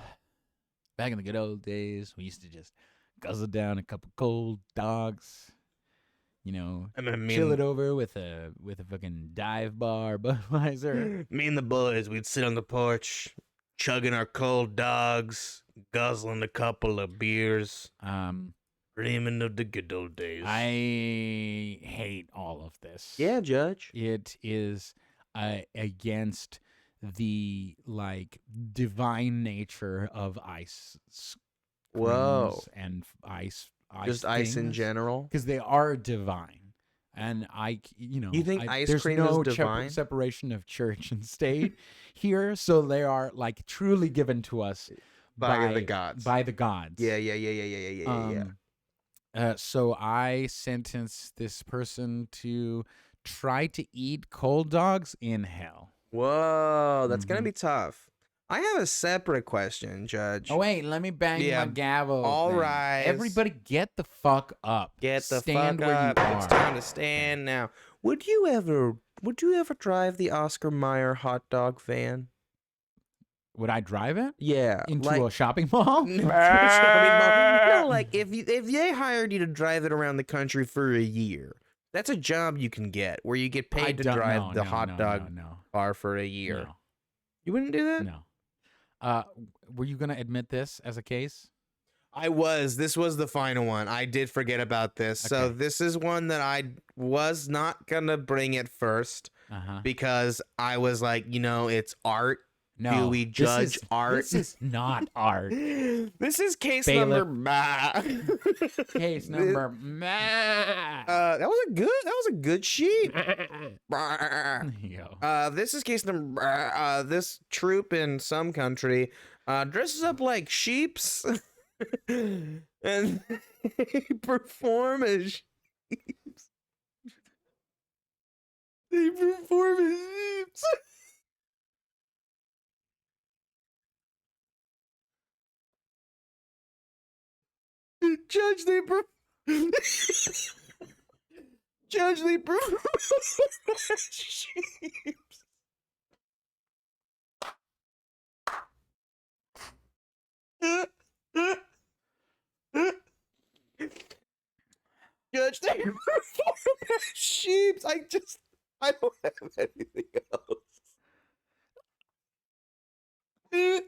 back in the good old days, we used to just guzzle down a couple cold dogs. You know, chill it over with a fucking dive bar Budweiser. Me and the boys, we'd sit on the porch, chugging our cold dogs, guzzling a couple of beers, dreaming of the good old days. I hate all of this. Yeah, Judge. It is against the divine nature of ice. And ice. Just ice in general, because they are divine, and you think ice cream is divine? There's no separation of church and state here, so they are truly given to us by the gods. By the gods. Yeah. So I sentence this person to try to eat cold dogs in hell. Whoa, that's gonna be tough. I have a separate question, Judge. Oh, wait, let me bang my gavel. All right. Everybody get the fuck up. Stand where you are. It's time to stand now. Would you ever drive the Oscar Mayer hot dog van? Would I drive it? Yeah. Into a shopping mall? No, if they hired you to drive it around the country for a year, that's a job you can get where you get paid to drive the hot dog bar for a year. No. You wouldn't do that? No. Were you going to admit this as a case? I was. This was the final one. I did forget about this. Okay. So this is one that I was not going to bring it first because I was like, it's art. No. Do we judge art? This is not art. This is case number Case number that was a good sheet. This is case number this troop in some country dresses up like sheeps and they perform as sheeps. Judge, they sheeps. Judge, they perform as sheep. I don't have anything else. This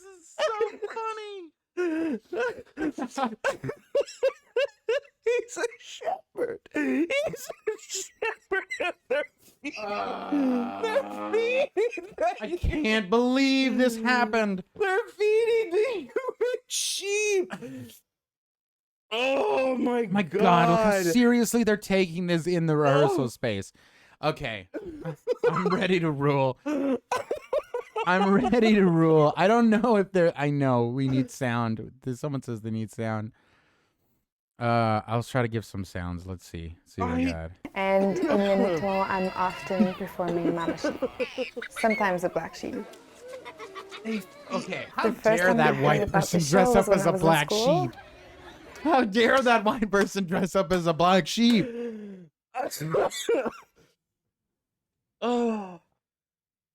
is so funny. He's a shepherd. He's a shepherd at their feet. They're feeding I can't believe this happened. They're feeding the human sheep. Oh my My God. God. Seriously, they're taking this in the rehearsal space. Okay. I'm ready to rule. I'm ready to rule. I don't know if they're... I know we need sound. Someone says they need sound. I'll try to give some sounds. Let's see. See what I got. And in Limito, I'm often performing a mama sheep, sometimes a black sheep. Okay, how The first dare time I that heard white about person the show dress was up when as I a was in black school. sheep? How dare that white person dress up as a black sheep? Oh,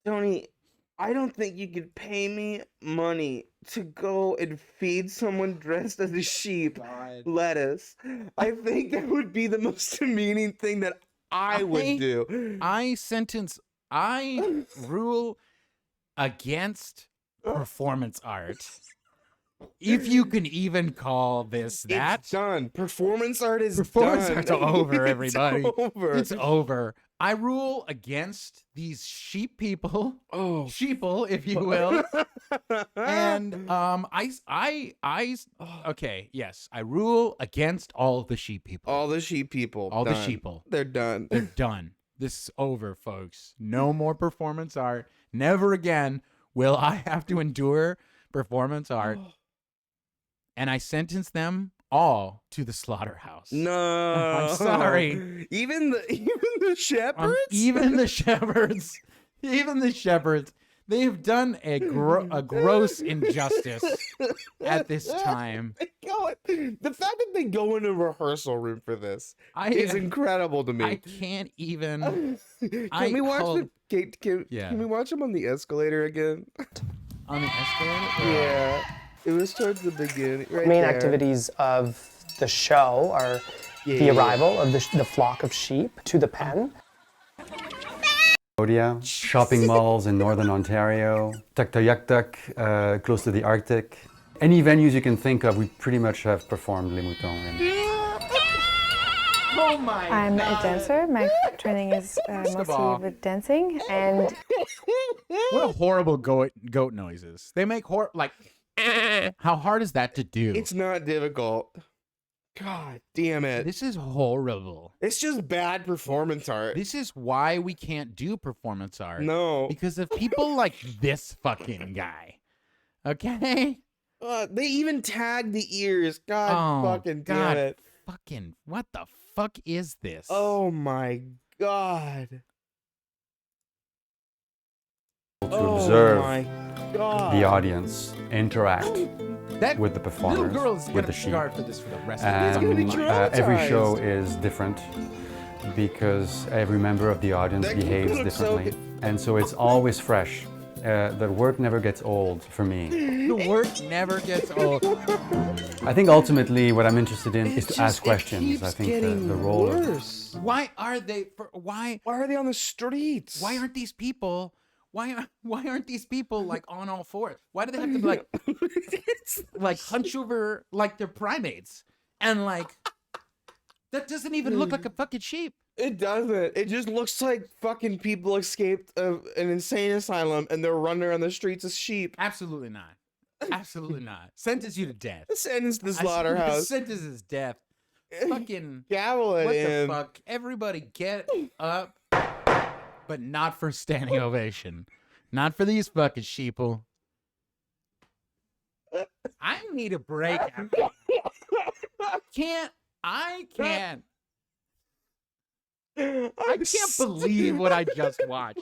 Tony, I don't think you could pay me money to go and feed someone dressed as a sheep lettuce. I think that would be the most demeaning thing that I would do. I rule against performance art. If you can even call this that. It's done. Performance art is Performance done. art's over, everybody. It's over. It's over. I rule against these sheep people. Oh, Sheeple, if you will. And okay, yes, I rule against all the sheep people. All the sheep people. All done. the sheeple. They're done. They're done. This is over, folks. No more performance art. Never again will I have to endure performance art. And I sentence them all to the slaughterhouse. No, I'm sorry. Even the shepherds. Even the shepherds. Even the shepherds. They have done a gross injustice at this time. The fact that they go in a rehearsal room for this is incredible to me. I can't even. Can we watch Can we watch them on the escalator again? On the escalator? Yeah. It was towards the beginning. Right Main there. activities of the show are the arrival of the flock of sheep to the pen. Cambodia, shopping malls in northern Ontario, Tuktoyaktuk, close to the Arctic. Any venues you can think of, we pretty much have performed Les Moutons in. Oh my I'm God. a dancer. My training is mostly with dancing, and what a horrible goat noises. They make like. How hard is that to do? It's not difficult. God damn it. This is horrible. It's just bad performance art. This is why we can't do performance art. No. Because of people like this fucking guy. Okay? They even tag the ears. God fucking damn it. Fucking, what the fuck is this? Oh my God. To observe my God. the audience interact with the performers, Little girl's with gonna the sheep. scarred for this for the rest And of the every show is different because every member of the audience behaves differently. And so it's always fresh. The work never gets old for me. The work never gets old. I think ultimately what I'm interested in is to ask questions. I think the role of... Why are they why are they on the streets? Why aren't these people aren't these people like on all fours? Why do they have to be like hunch over like they're primates? And like that doesn't even look like a fucking sheep. It doesn't. It just looks like fucking people escaped an insane asylum and they're running around the streets as sheep. Absolutely not. Absolutely not. Sentence you to death. Sentence the slaughterhouse. Sentence is death. Fucking gavel it what in. the fuck? Everybody get up, but not for standing ovation. Not for these fucking sheeple. I need a break. I can't believe what I just watched.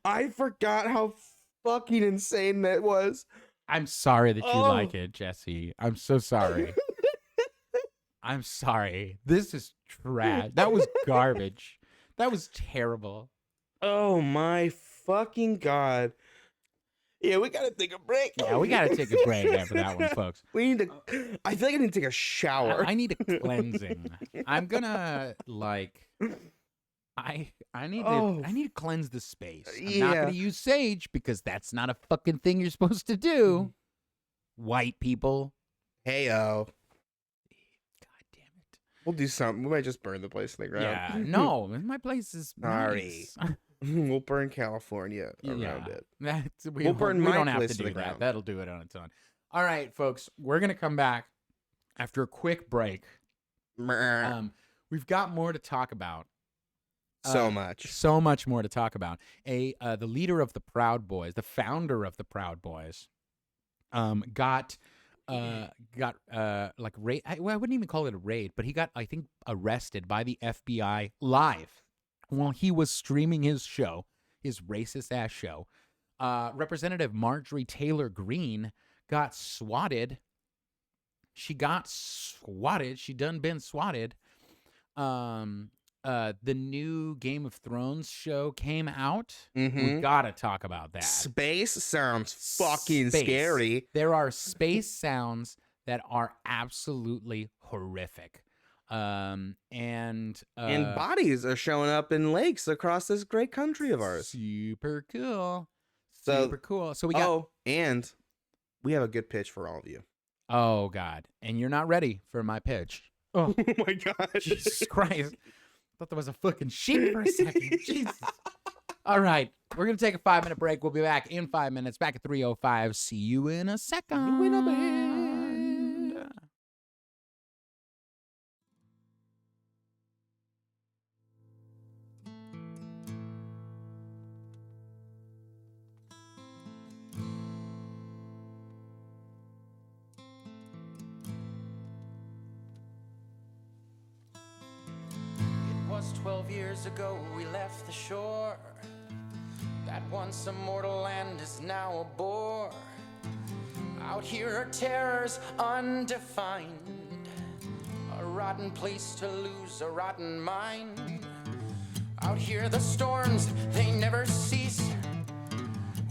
I forgot how fucking insane that was. I'm sorry that you like it, Jesse. I'm so sorry. I'm sorry. This is trash. That was garbage. That was terrible. Oh my fucking God. Yeah, we gotta take a break. Yeah, we gotta take a break after that one, folks. We need to. I feel like I need to take a shower. I need a cleansing. I'm gonna like. I need to cleanse the space. I'm not gonna use sage because that's not a fucking thing you're supposed to do. White people. Heyo. God damn it. We'll do something. We might just burn the place to the ground. Yeah. No, my place is sorry. Nice. We'll burn California around it. We'll burn we my don't have place to to do the that. ground. That'll do it on its own. All right, folks. We're gonna come back after a quick break. We've got more to talk about. So much more to talk about. The leader of the Proud Boys, the founder of the Proud Boys, got like raid. I wouldn't even call it a raid, but he got, I think, arrested by the FBI live while he was streaming his show, his racist ass show. Representative Marjorie Taylor Greene got swatted. She got swatted. She done been swatted. The new Game of Thrones show came out. We gotta talk about that. Space sounds fucking scary. There are space sounds that are absolutely horrific. And bodies are showing up in lakes across this great country of ours. Super cool. So, super cool. So we got and we have a good pitch for all of you. Oh God. And you're not ready for my pitch. Oh my God. Jesus Christ. Thought there was a fucking sheep for a second. Jesus. All right. We're going to take a 5-minute break. We'll be back in 5 minutes. Back at 3:05. See you in a second. It was 12 years ago we left the shore. That once immortal land is now a bore. Out here are terrors undefined, a rotten place to lose a rotten mind. Out here the storms, they never cease.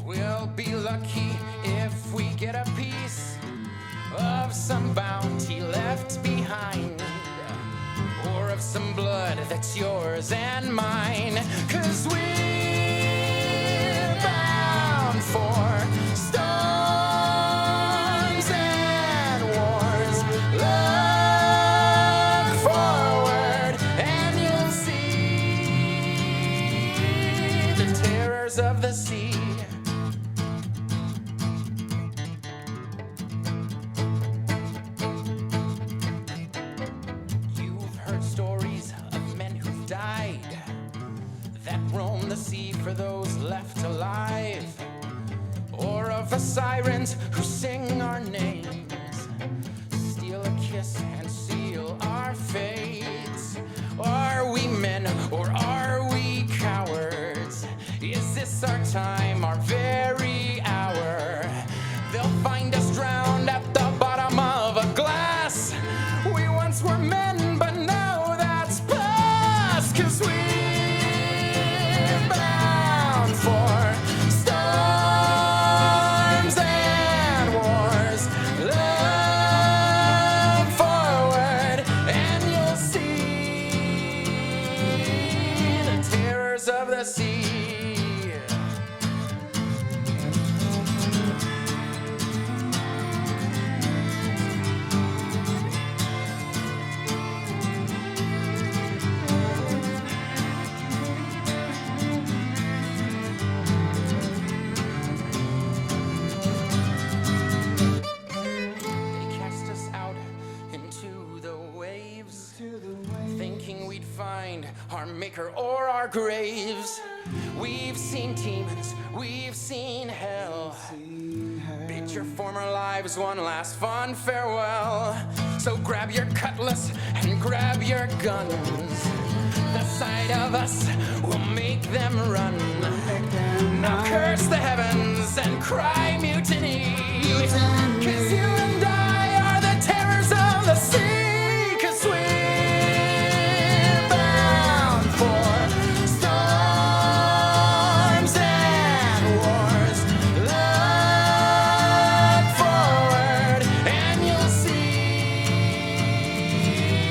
We'll be lucky if we get a piece of some bounty left behind, or of some blood that's yours and mine. 'Cause we're bound for storms and wars. Look forward and you'll see the terrors of the sea. The sea for those left alive, or of the sirens who sing our names, steal a kiss and seal our fates. Are we men or are we cowards? Is this our time, our very hour? They'll find us drowned at the bottom of a glass. We once were men, but now that's past. 'Cause we for storms and wars. Look forward and you'll see the terrors of the sea. Our maker or our graves. We've seen demons, we've seen hell. Bid your former lives one last fond farewell. So grab your cutlass and grab your guns. The sight of us will make them run. Now curse the heavens and cry mutiny. 'Cause you and I are the terrors of the sea. 'Cause we're bound for storms and wars. Look forward and you'll see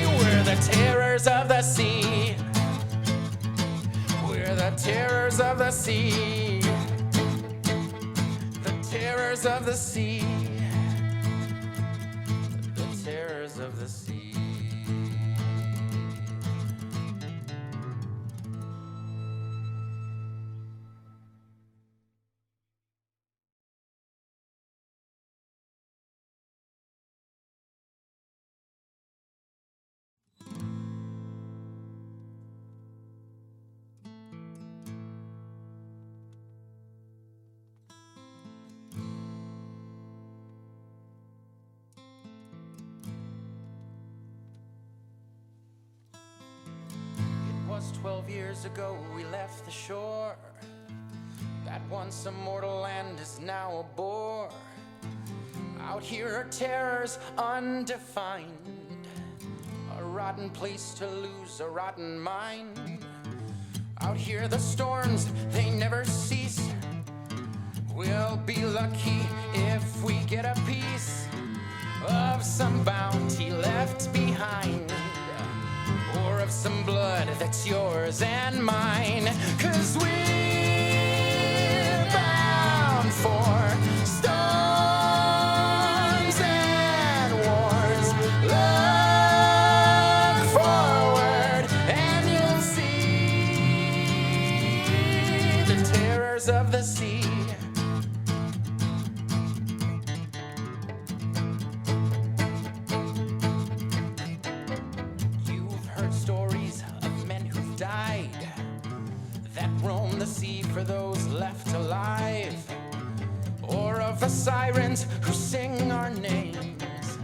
we're the terrors of the sea. We're the terrors of the sea. The terrors of the sea. The terrors of the sea. It was 12 years ago we left the shore. That once immortal land is now a bore. Out here are terrors undefined. A rotten place to lose a rotten mind. Out here the storms, they never cease. We'll be lucky if we get a piece of some bounty left behind, or of some blood that's yours and mine. 'Cause we're bound for storms and wars. Look forward and you'll see the terrors of the sea. You've heard stories of men who've died, that roam the sea for those left alive, or of the sirens who sing our names,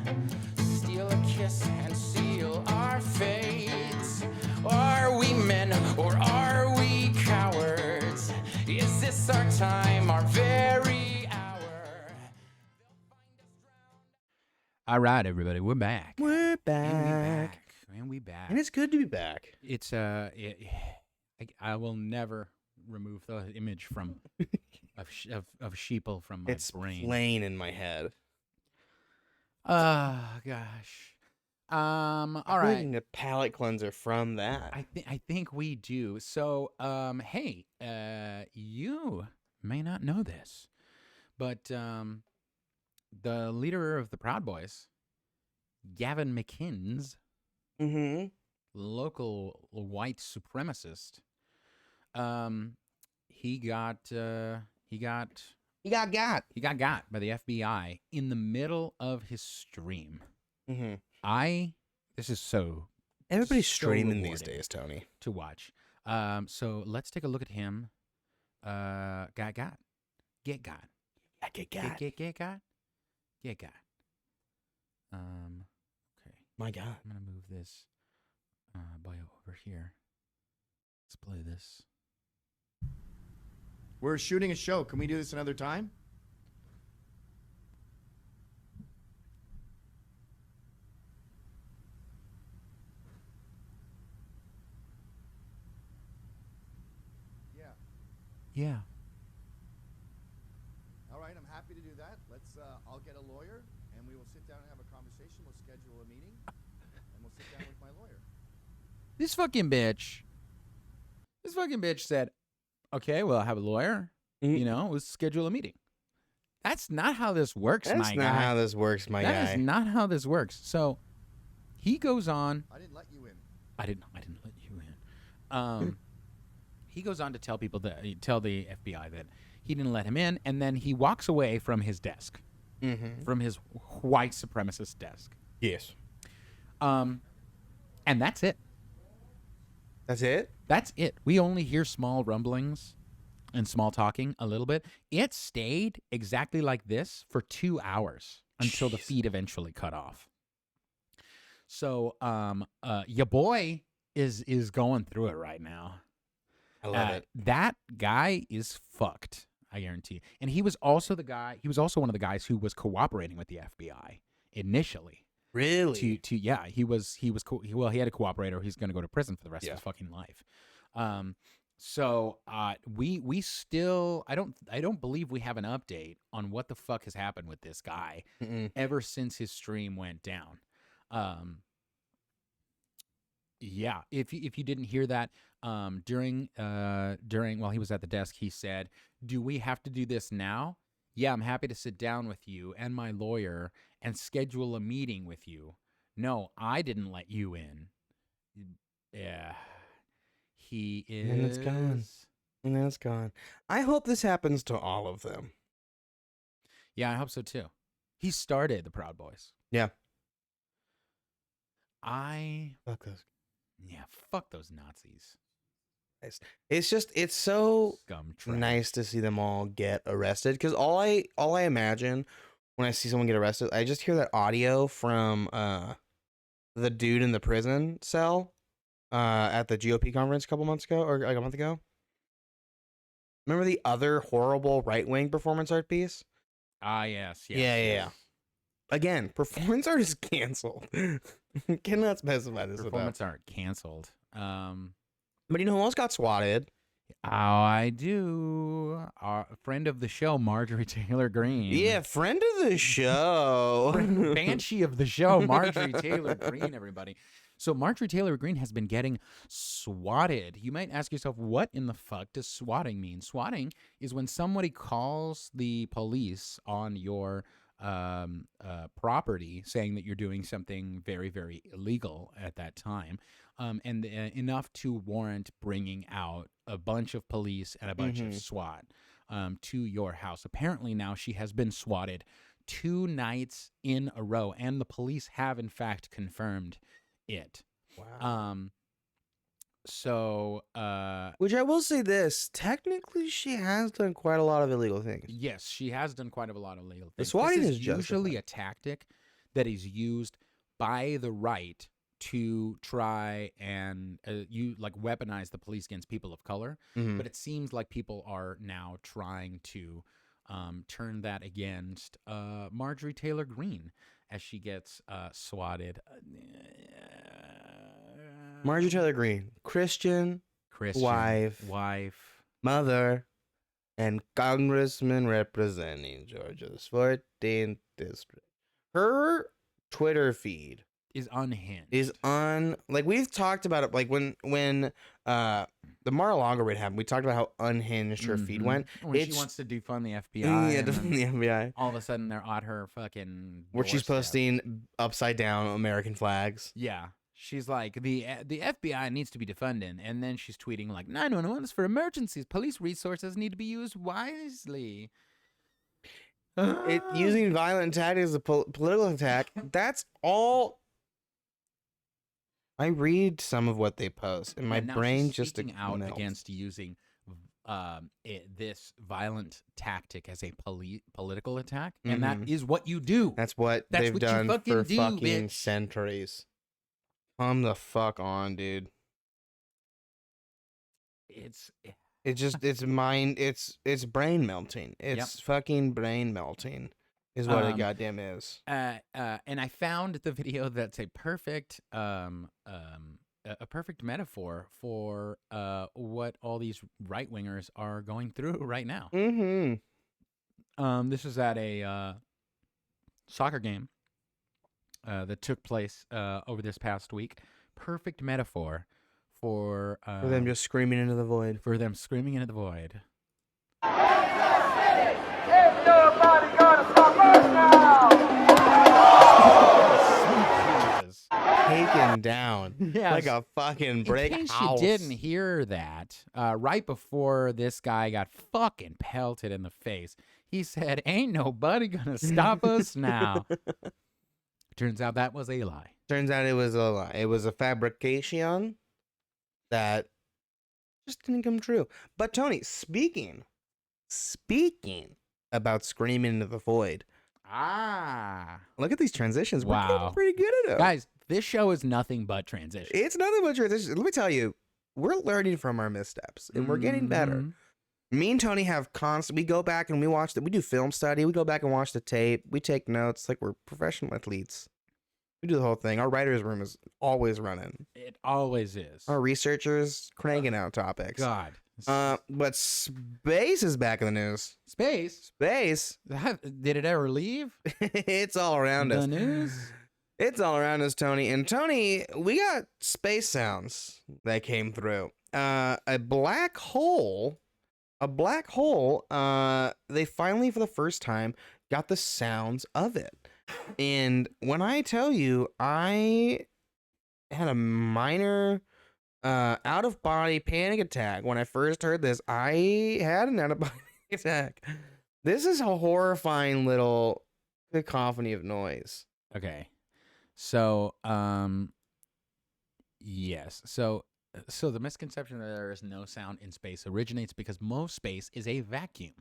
steal a kiss and seal our fates. Are we men or are we cowards? Is this our time, our very hour? All right, everybody, we're back. We're back. And we back. And it's good to be back. It's I will never remove the image from of Sheeple from my It's brain. plain in my head. Oh gosh. All I right. need a palate cleanser from that. I think we do. So, hey, you may not know this, but the leader of the Proud Boys, Gavin McInnes, local white supremacist, he got got by the FBI in the middle of his stream. This is so Everybody's so streaming these rewarding days, Tony. to watch. So let's take a look at him. Get got. Get got. Okay. My God. I'm gonna move this bio over here. Let's play this. We're shooting a show. Can we do this another time? Yeah. All right, I'm happy to do that. Let's. I'll get a lawyer, and we will sit down and have a conversation. We'll schedule a meeting, and we'll sit down with my lawyer. This fucking bitch said, okay, well, I have a lawyer. You know, let's schedule a meeting. That's not how this works, That's my guy. not how this works, my guy. That is not how this works. So he goes on. I didn't let you in. I didn't let you in. He goes on to tell the FBI that he didn't let him in, and then he walks away from his desk, from his white supremacist desk. Yes. And that's it. That's it? That's it. We only hear small rumblings and small talking a little bit. It stayed exactly like this for 2 hours until the feed eventually cut off. So, your boy is going through it right now. I love it. That guy is fucked. I guarantee. And he was also one of the guys who was cooperating with the FBI initially. Really? Yeah, he had a cooperator. He's going to go to prison for the rest of his fucking life. So we still I don't believe we have an update on what the fuck has happened with this guy ever since his stream went down. Yeah, if you didn't hear that, during while he was at the desk, he said, "Do we have to do this now? Yeah, I'm happy to sit down with you and my lawyer and schedule a meeting with you. No, I didn't let you in." Yeah. He is. And it's gone. And it's gone. I hope this happens to all of them. Yeah, I hope so too. He started the Proud Boys. Yeah. Fuck those. Yeah, fuck those Nazis. It's so nice to see them all get arrested, because all I imagine when I see someone get arrested, I just hear that audio from the dude in the prison cell at the GOP conference a couple months ago, or like a month ago. Remember the other horrible right-wing performance art piece? Yes. Yeah. Again, performance art is canceled. Cannot specify this. Performance art canceled. But you know who else got swatted? Oh, I do. Our friend of the show, Marjorie Taylor Greene. Yeah, friend of the show. Banshee of the show, Marjorie Taylor Greene, everybody. So Marjorie Taylor Greene has been getting swatted. You might ask yourself, what in the fuck does swatting mean? Swatting is when somebody calls the police on your property, saying that you're doing something very, very illegal at that time, and enough to warrant bringing out a bunch of police and a bunch of SWAT to your house. Apparently now she has been swatted 2 nights in a row, and the police have in fact confirmed it. Wow. So, which I will say this, technically she has done quite a lot of illegal things. Yes, she has done quite a lot of illegal things. The swatting this is usually justified. a tactic that is used by the right to try and weaponize the police against people of color. Mhm. But it seems like people are now trying to turn that against Marjorie Taylor Greene as she gets swatted. Marjorie Taylor Greene, Christian, wife, mother, and congressman representing Georgia's 14th district. Her Twitter feed is unhinged. Like we've talked about it. Like when the Mar-a-Lago raid happened, we talked about how unhinged her feed went. When she wants to defund the FBI. Yeah, and defund the FBI. All of a sudden, they're at her fucking Where she's doorstep. posting upside down American flags. Yeah. She's like, the FBI needs to be defunded. And then she's tweeting like, 911 is for emergencies. Police resources need to be used wisely. Using violent tactics as a political attack. That's all. I read some of what they post, and my now brain she's just speaking out melts. against using this violent tactic as a political attack, and that is what you do. That's what they've what done you fucking for do, fucking bitch. centuries. Come the fuck on, dude. It's brain melting. It's fucking brain melting is what it goddamn is. And I found the video that's a perfect metaphor for what all these right wingers are going through right now. This is at a soccer game that took place over this past week. Perfect metaphor for them just screaming into the void. For them screaming into the void. Taken down like a fucking brick In case house. you didn't hear that, right before this guy got fucking pelted in the face, he said, "Ain't nobody gonna stop us now." Turns out that was a lie. Turns out it was a lie. It was a fabrication that just didn't come true. But Tony, speaking about screaming into the void. Look at these transitions. We're getting pretty good at it. Guys, this show is nothing but transition. It's nothing but transitions. Let me tell you, we're learning from our missteps and we're getting better. Me and Tony have we go back and we watch we do film study. We go back and watch the tape. We take notes like we're professional athletes. We do the whole thing. Our writer's room is always running. It always is. Our researchers cranking out topics. God. But space is back in the news. Space? Did it ever leave? It's all around us. The news? It's all around us, Tony. And Tony, we got space sounds that came through. A black hole, they finally, for the first time, got the sounds of it. And when I tell you, I had a minor out-of-body panic attack when I first heard this. I had an out-of-body attack. This is a horrifying little cacophony of noise. Okay. So, yes. So the misconception that there is no sound in space originates because most space is a vacuum,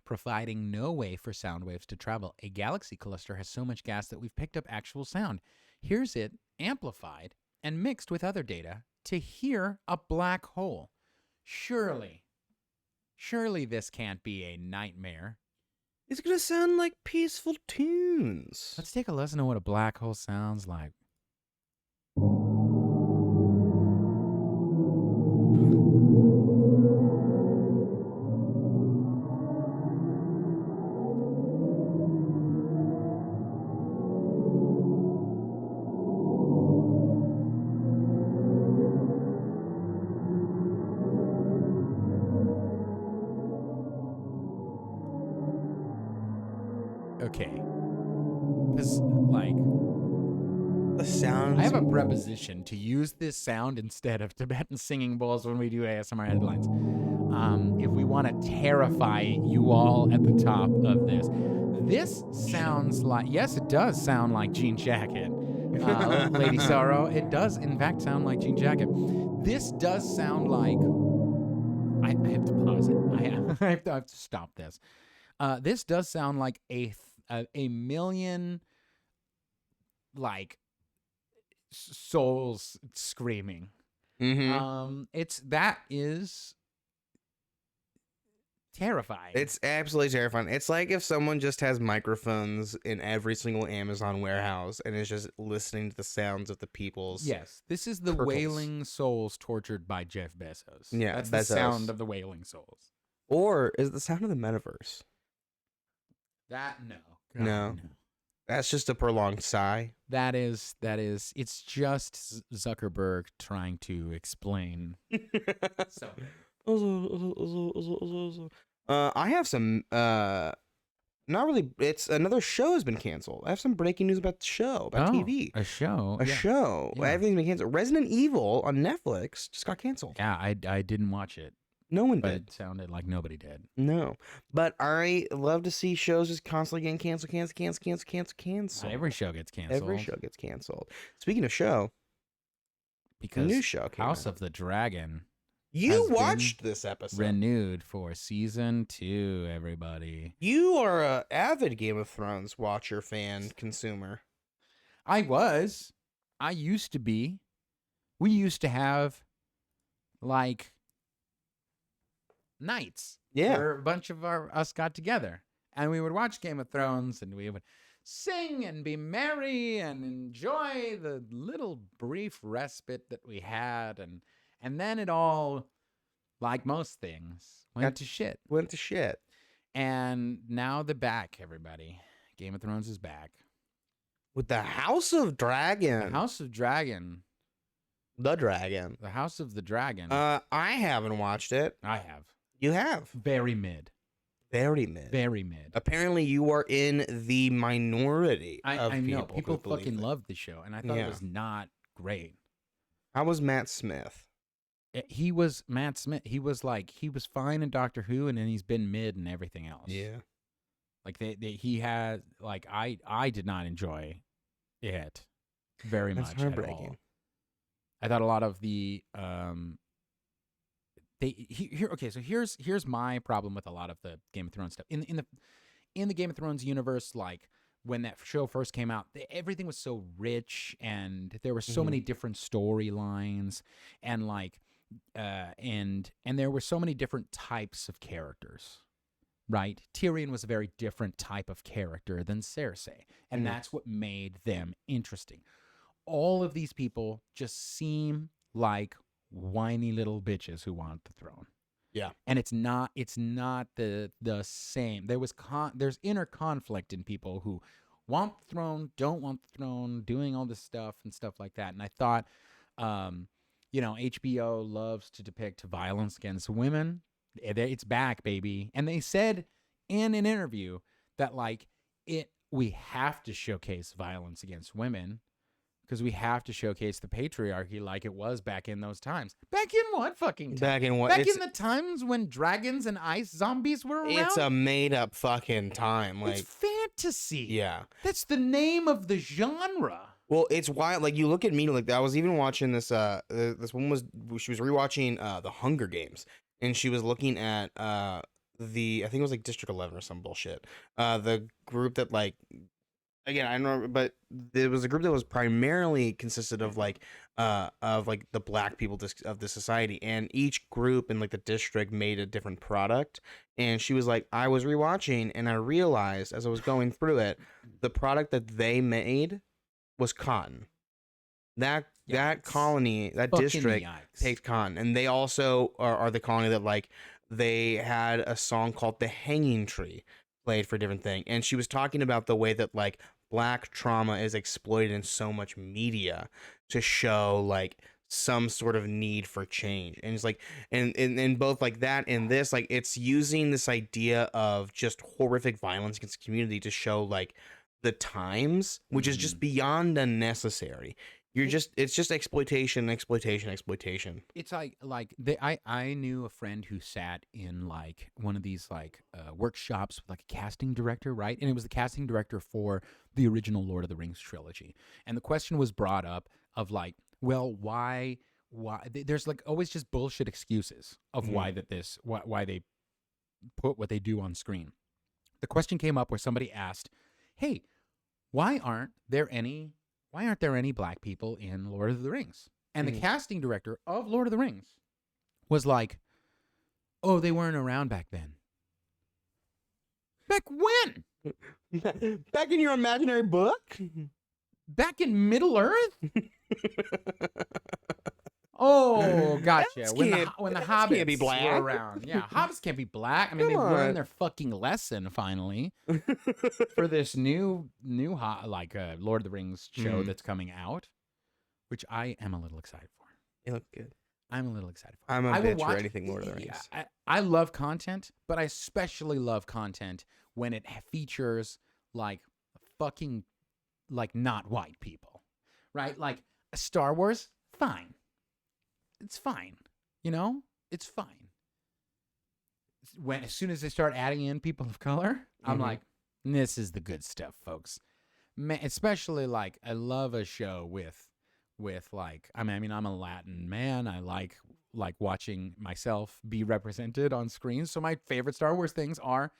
providing no way for sound waves to travel. A galaxy cluster has so much gas that we've picked up actual sound. Here's it amplified and mixed with other data to hear a black hole. Surely this can't be a nightmare. It's going to sound like peaceful tunes. Let's take a listen to what a black hole sounds like. Okay. Because, like, the sounds. I have a preposition to use this sound instead of Tibetan singing bowls when we do ASMR headlines. If we want to terrify you all at the top of this sounds like, yes, it does sound like Jean Jacket. Lady Sorrow, it does, in fact, sound like Jean Jacket. This does sound like, I have to pause it. I have to stop this. This does sound like a million, like, souls screaming. That is terrifying. It's absolutely terrifying. It's like if someone just has microphones in every single Amazon warehouse and is just listening to the sounds of the people's. Yes, this is the wailing souls tortured by Jeff Bezos. Yeah, that's the sound of the wailing souls. Or is it the sound of the metaverse? That no. No. That's just a prolonged sigh. That is, it's just Zuckerberg trying to explain. So. I have some, not really, it's another show has been canceled. I have some breaking news about the show, about TV. A show? A show. Yeah. Everything's been canceled. Resident Evil on Netflix just got canceled. Yeah, I didn't watch it. No one but did. It sounded like nobody did. No. But I love to see shows just constantly getting canceled. Every show gets canceled. Every show gets canceled. Speaking of show, because a new show came House out. of the Dragon. You watched this episode. Renewed for season 2, everybody. You are an avid Game of Thrones watcher, fan, consumer. I was. I used to be. We used to have, like, nights. Yeah. Where a bunch of us got together. And we would watch Game of Thrones, and we would sing and be merry and enjoy the little brief respite that we had. And then it all, like most things, went to shit. Went to shit. And now they're back, everybody. Game of Thrones is back. With the House of Dragon. The House of Dragon. The Dragon. The House of the Dragon. I haven't watched it. I have. You have? Very mid. Very mid. Very mid. Apparently you are in the minority I of know. people. People fucking loved the show, and I thought it was not great. How was Matt Smith? He was Matt Smith. He was fine in Doctor Who, and then he's been mid and everything else. Yeah. Like he had, like, I did not enjoy it very That's much heartbreaking. at all. I thought a lot of the so here's my problem with a lot of the Game of Thrones stuff. In the Game of Thrones universe, like when that show first came out, everything was so rich and there were so many different storylines, and like and there were so many different types of characters, right? Tyrion was a very different type of character than Cersei, and that's what made them interesting. All of these people just seem like whiny little bitches who want the throne. Yeah. And it's not the same. There's inner conflict in people who want the throne, don't want the throne, doing all this stuff and stuff like that. And I thought, HBO loves to depict violence against women. It's back, baby. And they said in an interview that we have to showcase violence against women because we have to showcase the patriarchy like it was back in those times. Back in what fucking time? Back in what? Back in the times when dragons and ice zombies were around? It's a made-up fucking time. It's fantasy. Yeah. That's the name of the genre. Well, it's wild. Like, you look at me, like, I was even watching this, this one she was rewatching The Hunger Games, and she was looking at I think it was like District 11 or some bullshit. The group that, like, again, I don't remember, but there was a group that was primarily consisted of the black people of the society, and each group in like the district made a different product. And she was like, I was rewatching, and I realized as I was going through it, the product that they made was cotton. That colony, that district takes cotton, and they also are the colony that like they had a song called "The Hanging Tree" played for a different thing. And she was talking about the way that like black trauma is exploited in so much media to show like some sort of need for change. And it's like, and both like that and this, like it's using this idea of just horrific violence against the community to show like the times, which is just beyond unnecessary. It's just exploitation. It's I knew a friend who sat in like one of these like workshops with like a casting director, right? And it was the casting director for the original Lord of the Rings trilogy. And the question was brought up of like, well, why there's like always just bullshit excuses of why they put what they do on screen. The question came up where somebody asked, "Hey, why aren't there any black people in Lord of the Rings?" And the casting director of Lord of the Rings was like, "Oh, they weren't around back then." Back when? Back in your imaginary book? Back in Middle Earth? Oh, gotcha. When the hobbits can't be black. were around. Yeah, hobbits can't be black. I mean, they learned their fucking lesson finally for this new Lord of the Rings show that's coming out, which I am a little excited for. It looked good. I'm a little excited for. I'm a bitch for anything Lord of the Rings. I love content, but I especially love content when it features like fucking like not white people, right? Like Star Wars, fine. It's fine. It's fine. As soon as they start adding in people of color, I'm like, this is the good stuff, folks. Especially like I love a show with like, I mean, I'm a Latin man. I like watching myself be represented on screen. So my favorite Star Wars things are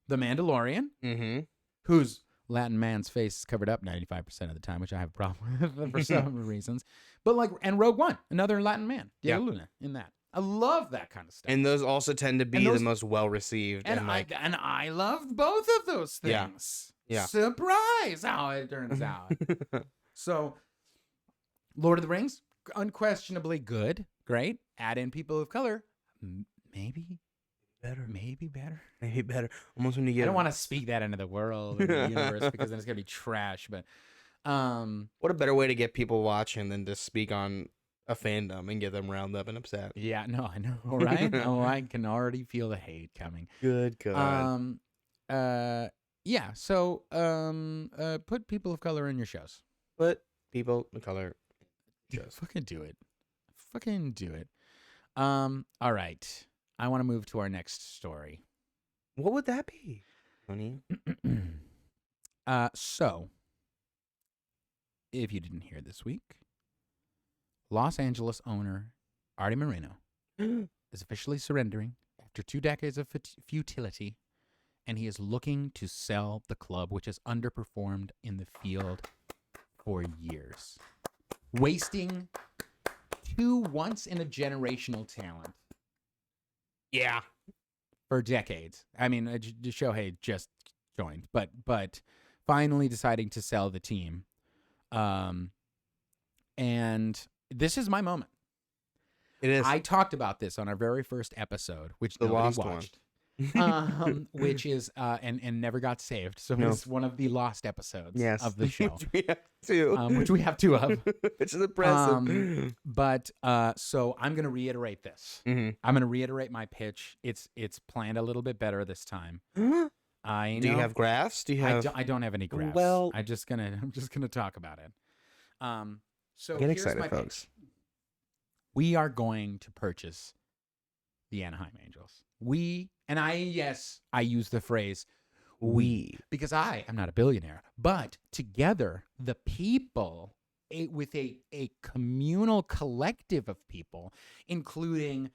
The Mandalorian, whose Latin man's face is covered up 95% of the time, which I have a problem with for some reasons. But like, and Rogue One, another Latin man, Diego Luna in that. I love that kind of stuff. And those also tend to be the most well received. And I loved both of those things. Yeah. Surprise how it turns out. So, Lord of the Rings, unquestionably good, great. Add in people of color, maybe better. Almost when you get. I don't want to speak that into the world or the universe because then it's gonna be trash. But what a better way to get people watching than to speak on a fandom and get them round up and upset. Yeah, no, I know, right? Oh, I can already feel the hate coming. Good. Yeah. So, put people of color in your shows. Put people of color. Shows. Fucking do it. All right. I want to move to our next story. What would that be, honey? So, if you didn't hear this week, Los Angeles owner Artie Moreno is officially surrendering after 2 decades of futility, and he is looking to sell the club, which has underperformed in the field for years, wasting two once-in-a-generational talent. Yeah. For decades. I mean, Shohei just joined, but finally deciding to sell the team. And this is my moment. It is. I talked about this on our very first episode, which The nobody lost watched. Which is and never got saved. So No. it's one of the lost episodes Yes. of the show. Which we have two. Which we have two of. Which is impressive. But so I'm going to reiterate this. I'm going to reiterate my pitch. It's planned a little bit better this time. I know. Do you have graphs? Do you have? I don't have any graphs. Well, I'm just gonna talk about it. So get here's excited, my folks. pitch. We are going to purchase the Anaheim Angels. I use the phrase we because I am not a billionaire, but together the people with a communal collective of people, including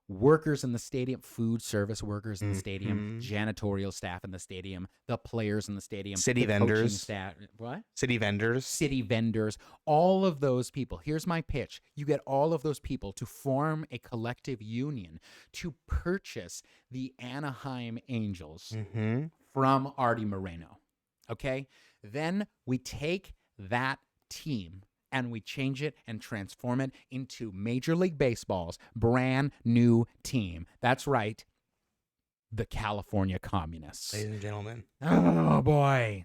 workers in the stadium, food service workers in the stadium, janitorial staff in the stadium, the players in the stadium, City the coaching vendors. staff, what? City vendors. City vendors, all of those people. Here's my pitch. You get all of those people to form a collective union to purchase the Anaheim Angels from Artie Moreno. Okay? Then we take that team and we change it and transform it into Major League Baseball's brand new team. That's right. The California Communists. Ladies and gentlemen. Oh, boy.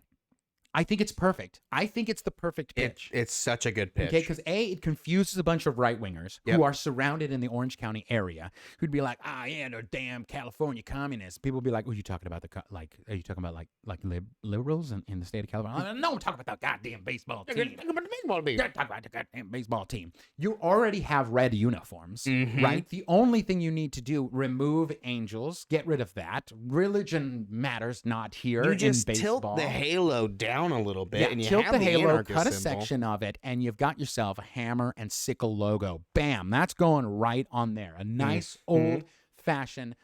I think it's perfect. I think it's the perfect pitch. It's such a good pitch. Okay, because it confuses a bunch of right-wingers who are surrounded in the Orange County area who'd be like, yeah, they're damn California communists. People would be like, are you talking about are you talking about like liberals in the state of California? No, I'm talking about the goddamn baseball team. They're talking about the goddamn baseball team. You already have red uniforms, right? The only thing you need to do, remove angels, get rid of that. Religion matters not here You just in baseball. tilt the halo down a little bit, Yeah, and you tilt have the halo, anarchist cut a symbol. section of it, and you've got yourself a hammer and sickle logo. Bam, that's going right on there. A nice old-fashioned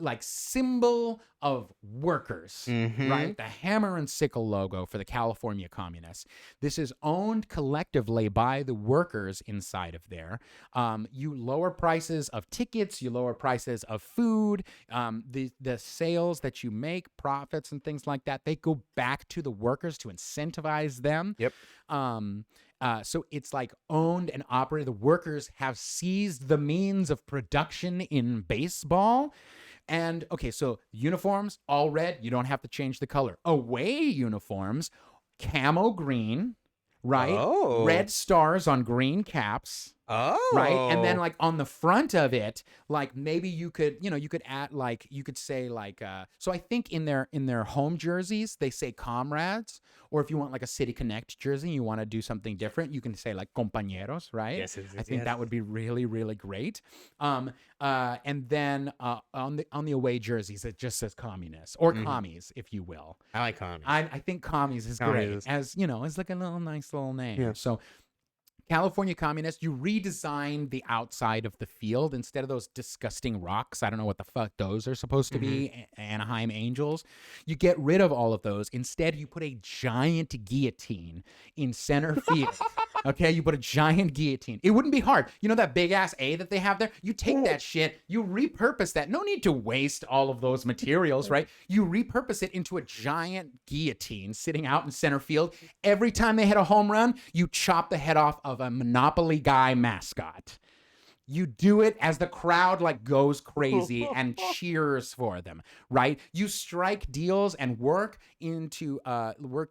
like symbol of workers, right? The hammer and sickle logo for the California Communists. This is owned collectively by the workers inside of there. You lower prices of tickets, you lower prices of food, the sales that you make, profits and things like that, they go back to the workers to incentivize them. Yep. So it's like owned and operated. The workers have seized the means of production in baseball. And okay, so uniforms, all red, you don't have to change the color. Away uniforms, camo green, right? Oh. Red stars on green caps. Oh. Right. And then like on the front of it, like maybe you could add like, you could say like, so I think in their home jerseys, they say comrades, or if you want like a City Connect jersey, you want to do something different, you can say like compañeros, right? Yes, I think that would be really, really great. And then on the away jerseys, it just says communists or commies, if you will. I like commies. I think commies is great as like a nice little name. Yeah. So California Communists, you redesign the outside of the field instead of those disgusting rocks. I don't know what the fuck those are supposed to be. Anaheim Angels. You get rid of all of those. Instead, you put a giant guillotine in center field. Okay, you put a giant guillotine. It wouldn't be hard. You know that big ass A that they have there? You take that shit, you repurpose that. No need to waste all of those materials, right? You repurpose it into a giant guillotine sitting out in center field. Every time they hit a home run, you chop the head off of a Monopoly guy mascot. You do it as the crowd like goes crazy and cheers for them, right? You strike deals and work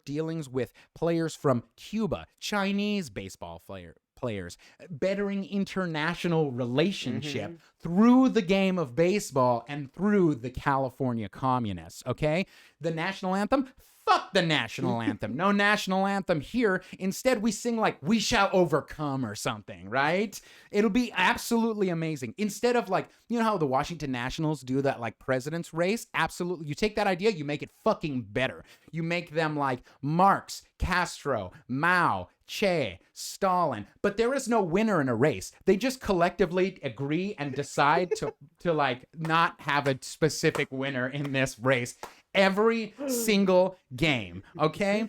dealings with players from Cuba, Chinese baseball players, bettering international relationship through the game of baseball and through the California Communists, okay? The national anthem? Fuck the national anthem. No national anthem here. Instead, we sing like "We Shall Overcome" or something, right? It'll be absolutely amazing. Instead of like, you know how the Washington Nationals do that like president's race? Absolutely. You take that idea, you make it fucking better. You make them like Marx, Castro, Mao, Che, Stalin, but there is no winner in a race. They just collectively agree and decide to like not have a specific winner in this race. every single game. Okay.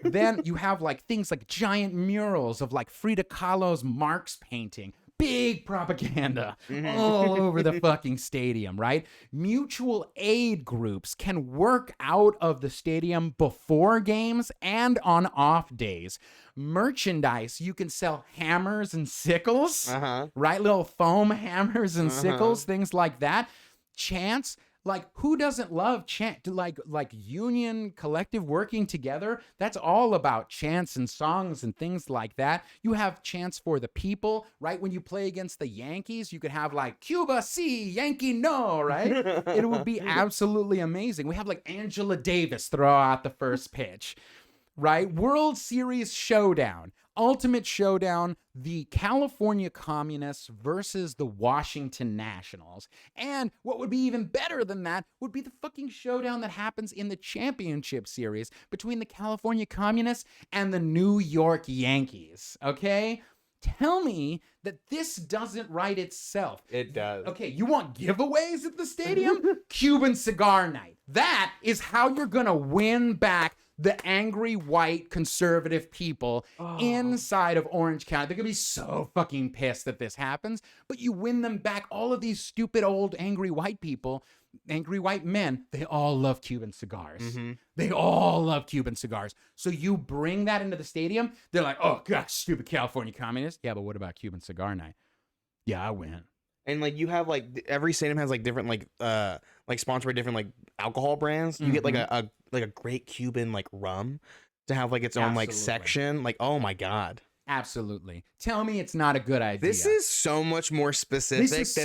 Then you have like things like giant murals of like Frida Kahlo's Marx painting. Big propaganda all over the fucking stadium, right? Mutual aid groups can work out of the stadium before games and on off days. Merchandise, you can sell hammers and sickles, right? Little foam hammers and sickles, things like that. Chants, like who doesn't love chant, like union collective working together? That's all about chants and songs and things like that. You have chants for the people, right? When you play against the Yankees, you could have like Cuba see, Yankee no, right? It would be absolutely amazing. We have like Angela Davis throw out the first pitch, right? World Series Showdown. Ultimate Showdown, the California Communists versus the Washington Nationals. And what would be even better than that would be the fucking showdown that happens in the championship series between the California Communists and the New York Yankees, okay? Tell me that this doesn't write itself. It does. Okay, you want giveaways at the stadium? Cuban cigar night. That is how you're gonna win back the angry white conservative people inside of Orange County. They're gonna be so fucking pissed that this happens, but you win them back. All of these stupid old angry white people, angry white men, they all love Cuban cigars. They all love Cuban cigars. So you bring that into the stadium, they're like, oh gosh, stupid California communists. Yeah, but what about Cuban cigar night? Yeah, I win. And like you have like every stadium has like different like sponsored by different like alcohol brands. You get like a great Cuban like rum to have like its own like section. Like, oh my God. Absolutely. Tell me it's not a good idea. This is so much more specific than it's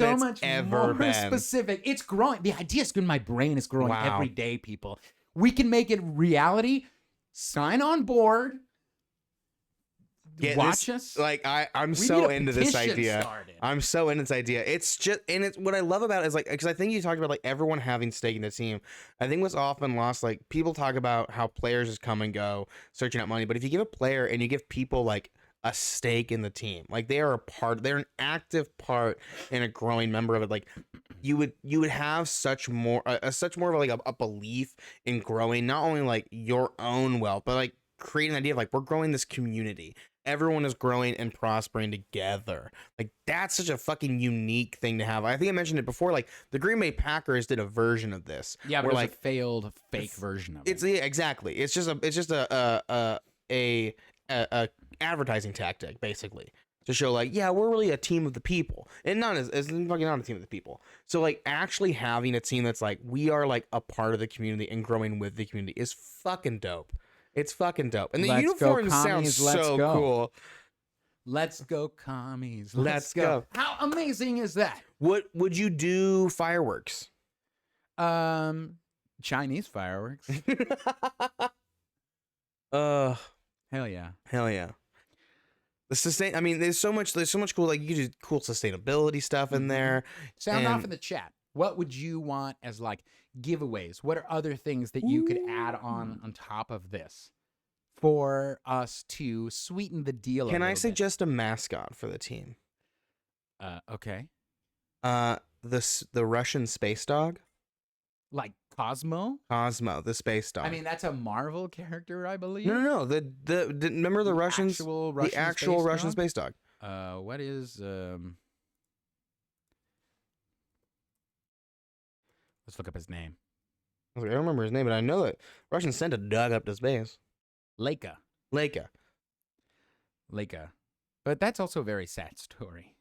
ever been. Specific. It's growing. The idea is good. My brain is growing every day, people. We can make it reality. Sign on board. Watch us. Like I'm so into this idea. I'm so into this idea. It's just, and it's what I love about it is like, because I think you talked about like everyone having stake in the team. I think what's often lost, like people talk about how players just come and go searching out money, but if you give a player and you give people like a stake in the team, like they are a part, they're an active part and a growing member of it. Like you would have such more of like a belief in growing not only like your own wealth, but like creating an idea of like we're growing this community. Everyone is growing and prospering together. Like that's such a fucking unique thing to have. I think I mentioned it before. Like the Green Bay Packers did a version of this. Yeah, but it was like a failed fake version of it. It's exactly. It's just a advertising tactic basically to show like, yeah, we're really a team of the people, and not as fucking not a team of the people. So like actually having a team that's like we are like a part of the community and growing with the community is fucking dope. It's fucking dope. And the uniforms sound so cool. Let's go, commies. Let's go. How amazing is that? What would you do fireworks? Chinese fireworks. Hell yeah. Hell yeah. I mean, there's so much cool, like you do cool sustainability stuff in there. Sound off in the chat. What would you want as like giveaways? What are other things that you could add on top of this for us to sweeten the deal? Can I suggest a mascot for the team? Okay. The Russian space dog, like Cosmo. Cosmo, the space dog. I mean, that's a Marvel character, I believe. No. The remember the Russians, the actual Russian space dog. What is Let's look up his name. I don't remember his name, but I know that Russians sent a dog up to space. Leica. But that's also a very sad story.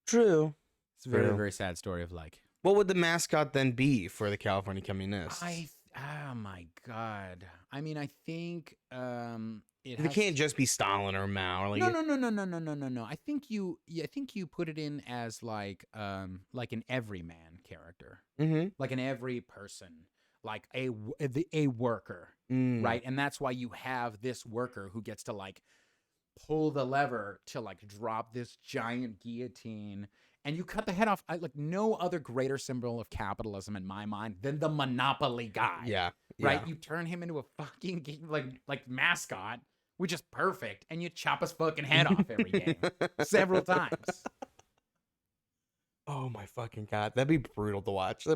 True. It's a very, very sad story of like. What would the mascot then be for the California Communists? Oh my God. I mean, I think it can't just be Stalin or Mao. Or like no. I think you put it in as like an everyman character, like an every person, like a worker, right? And that's why you have this worker who gets to like pull the lever to like drop this giant guillotine. And you cut the head off. Like no other greater symbol of capitalism in my mind than the Monopoly guy. Yeah. Right. You turn him into a fucking like mascot, which is perfect, and you chop his fucking head off every game, several times. Oh my fucking God, that'd be brutal to watch.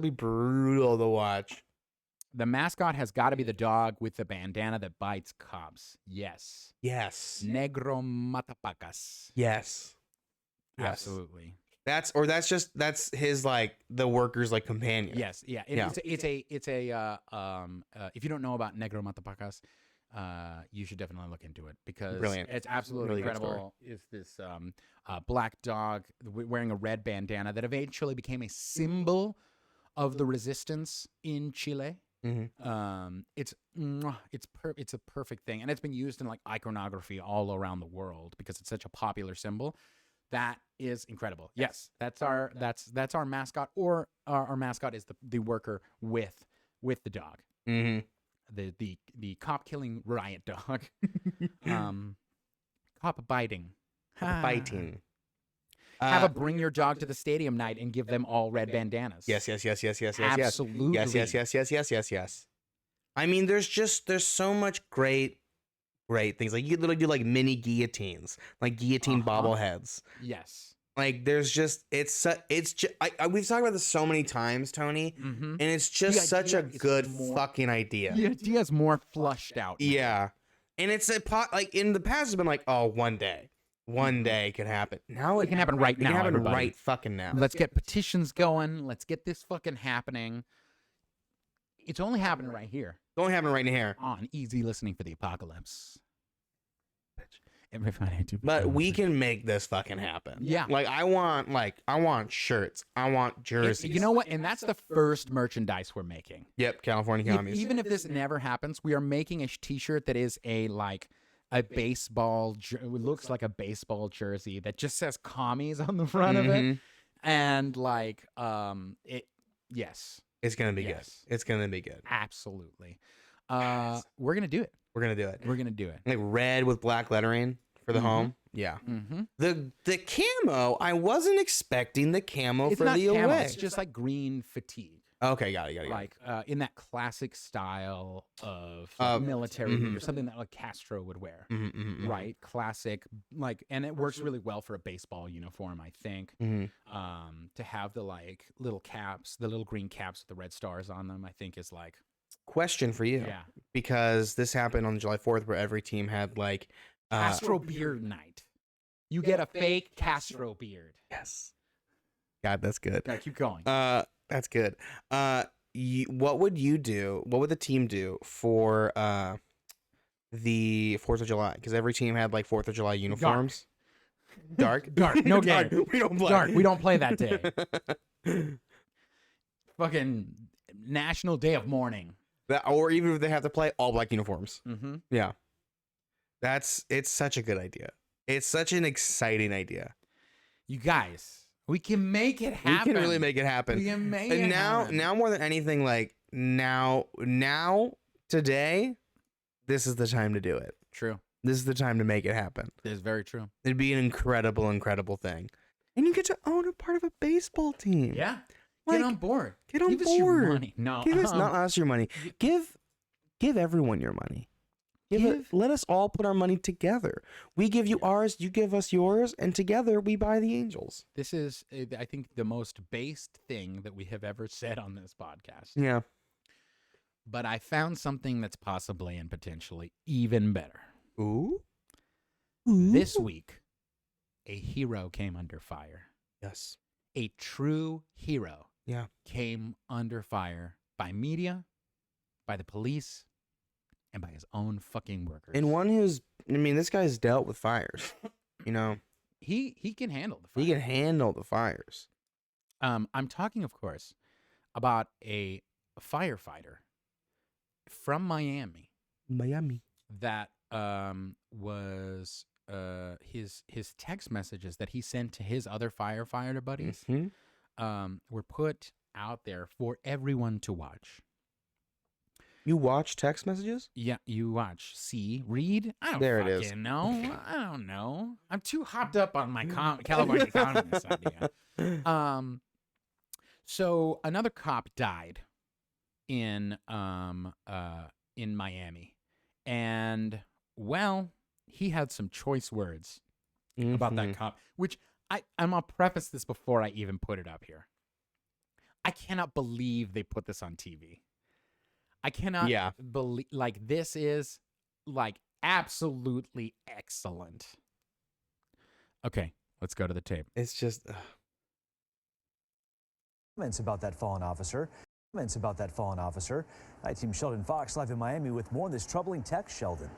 The mascot has got to be the dog with the bandana that bites cops. Yes. Yes. Negro Matapacas. Yes. Absolutely. That's his like the worker's like companion. Yes. Yeah. It's a if you don't know about Negro Matapacas, you should definitely look into it because Brilliant. It's absolutely Really good incredible. Is this black dog wearing a red bandana that eventually became a symbol of the resistance in Chile? Mm-hmm. It's a perfect thing, and it's been used in like iconography all around the world because it's such a popular symbol. That is incredible. Yes, that's our mascot, or our mascot is the worker with the dog. Mm-hmm. The cop killing riot dog. Cop biting. Biting. Have a bring your dog to the stadium night and give them all red bandanas. Yes. Absolutely. Yes. I mean, there's so much great things. Like you could literally do like mini guillotines, like guillotine bobbleheads. Yes. Like there's just we've talked about this so many times, Tony, and it's just such a good fucking idea. The idea is more flushed out. Yeah, and it's like in the past, it's been like, oh, one day it can happen. Now it can happen right now. It can happen everybody. right fucking now. Let's get petitions going. Let's get this fucking happening. It's only happening right here. It's only happening right here on Easy Listening for the Apocalypse. Every Friday, but we can make this fucking happen. Yeah. Like I want shirts. I want jerseys. You know what? And that's the first merchandise we're making. Yep, California commies. Even if this never happens, we are making a t-shirt that is a baseball. It looks like a baseball jersey that just says "commies" on the front of it, and yes, it's gonna be good. It's gonna be good. Absolutely. We're gonna do it. We're gonna do it. We're gonna do it. Like red with black lettering for the home. Yeah. The camo. I wasn't expecting the camo for the camo, away. It's just like green fatigue. Okay, got it. Like in that classic style of military or something that like Castro would wear, right? Classic, and it works really well for a baseball uniform, I think. To have the like little caps, the little green caps with the red stars on them, I think is like. Question for you. Yeah. Because this happened on July 4th where every team had like Castro beard night. You get a fake Castro beard. Yes. God, that's good. Gotta keep going. That's good. What would you do? What would the team do for the 4th of July? Because every team had like 4th of July uniforms. Dark. No game. Dark. We don't play. Dark. We don't play that day. Fucking National Day of Mourning. Or even if they have to play all black uniforms. Yeah. It's such a good idea. It's such an exciting idea. You guys, we can make it happen. We can really make it happen. We can make and it now, happen. now more than anything, like now, today, this is the time to do it. True. This is the time to make it happen. It is very true. It'd be an incredible, incredible thing. And you get to own a part of a baseball team. Yeah. Get on board. Give us your money. No. Give us, not us your money. Give everyone your money. Let us all put our money together. We give you ours, you give us yours, and together we buy the Angels. This is, I think, the most based thing that we have ever said on this podcast. Yeah. But I found something that's possibly and potentially even better. Ooh. This week, a hero came under fire. Yes. A true hero. Yeah. Came under fire by media, by the police, and by his own fucking workers. And one who's, this guy's dealt with fires. You know, he can handle the fires. He can handle the fires. I'm talking, of course, about a firefighter from Miami. That was his text messages that he sent to his other firefighter buddies were put out there for everyone to watch. You watch text messages? Yeah, you watch. See, read. I don't there fucking it is. know. I don't know. I'm too hopped up on my California communist idea. So another cop died in Miami, and well, he had some choice words about that cop, which I'm gonna preface this before I even put it up here. I cannot believe they put this on TV. I cannot believe, like, this is, like, absolutely excellent. Okay, let's go to the tape. It's just... Comments about that fallen officer. Hi, Team Sheldon Fox live in Miami with more on this troubling text, Sheldon.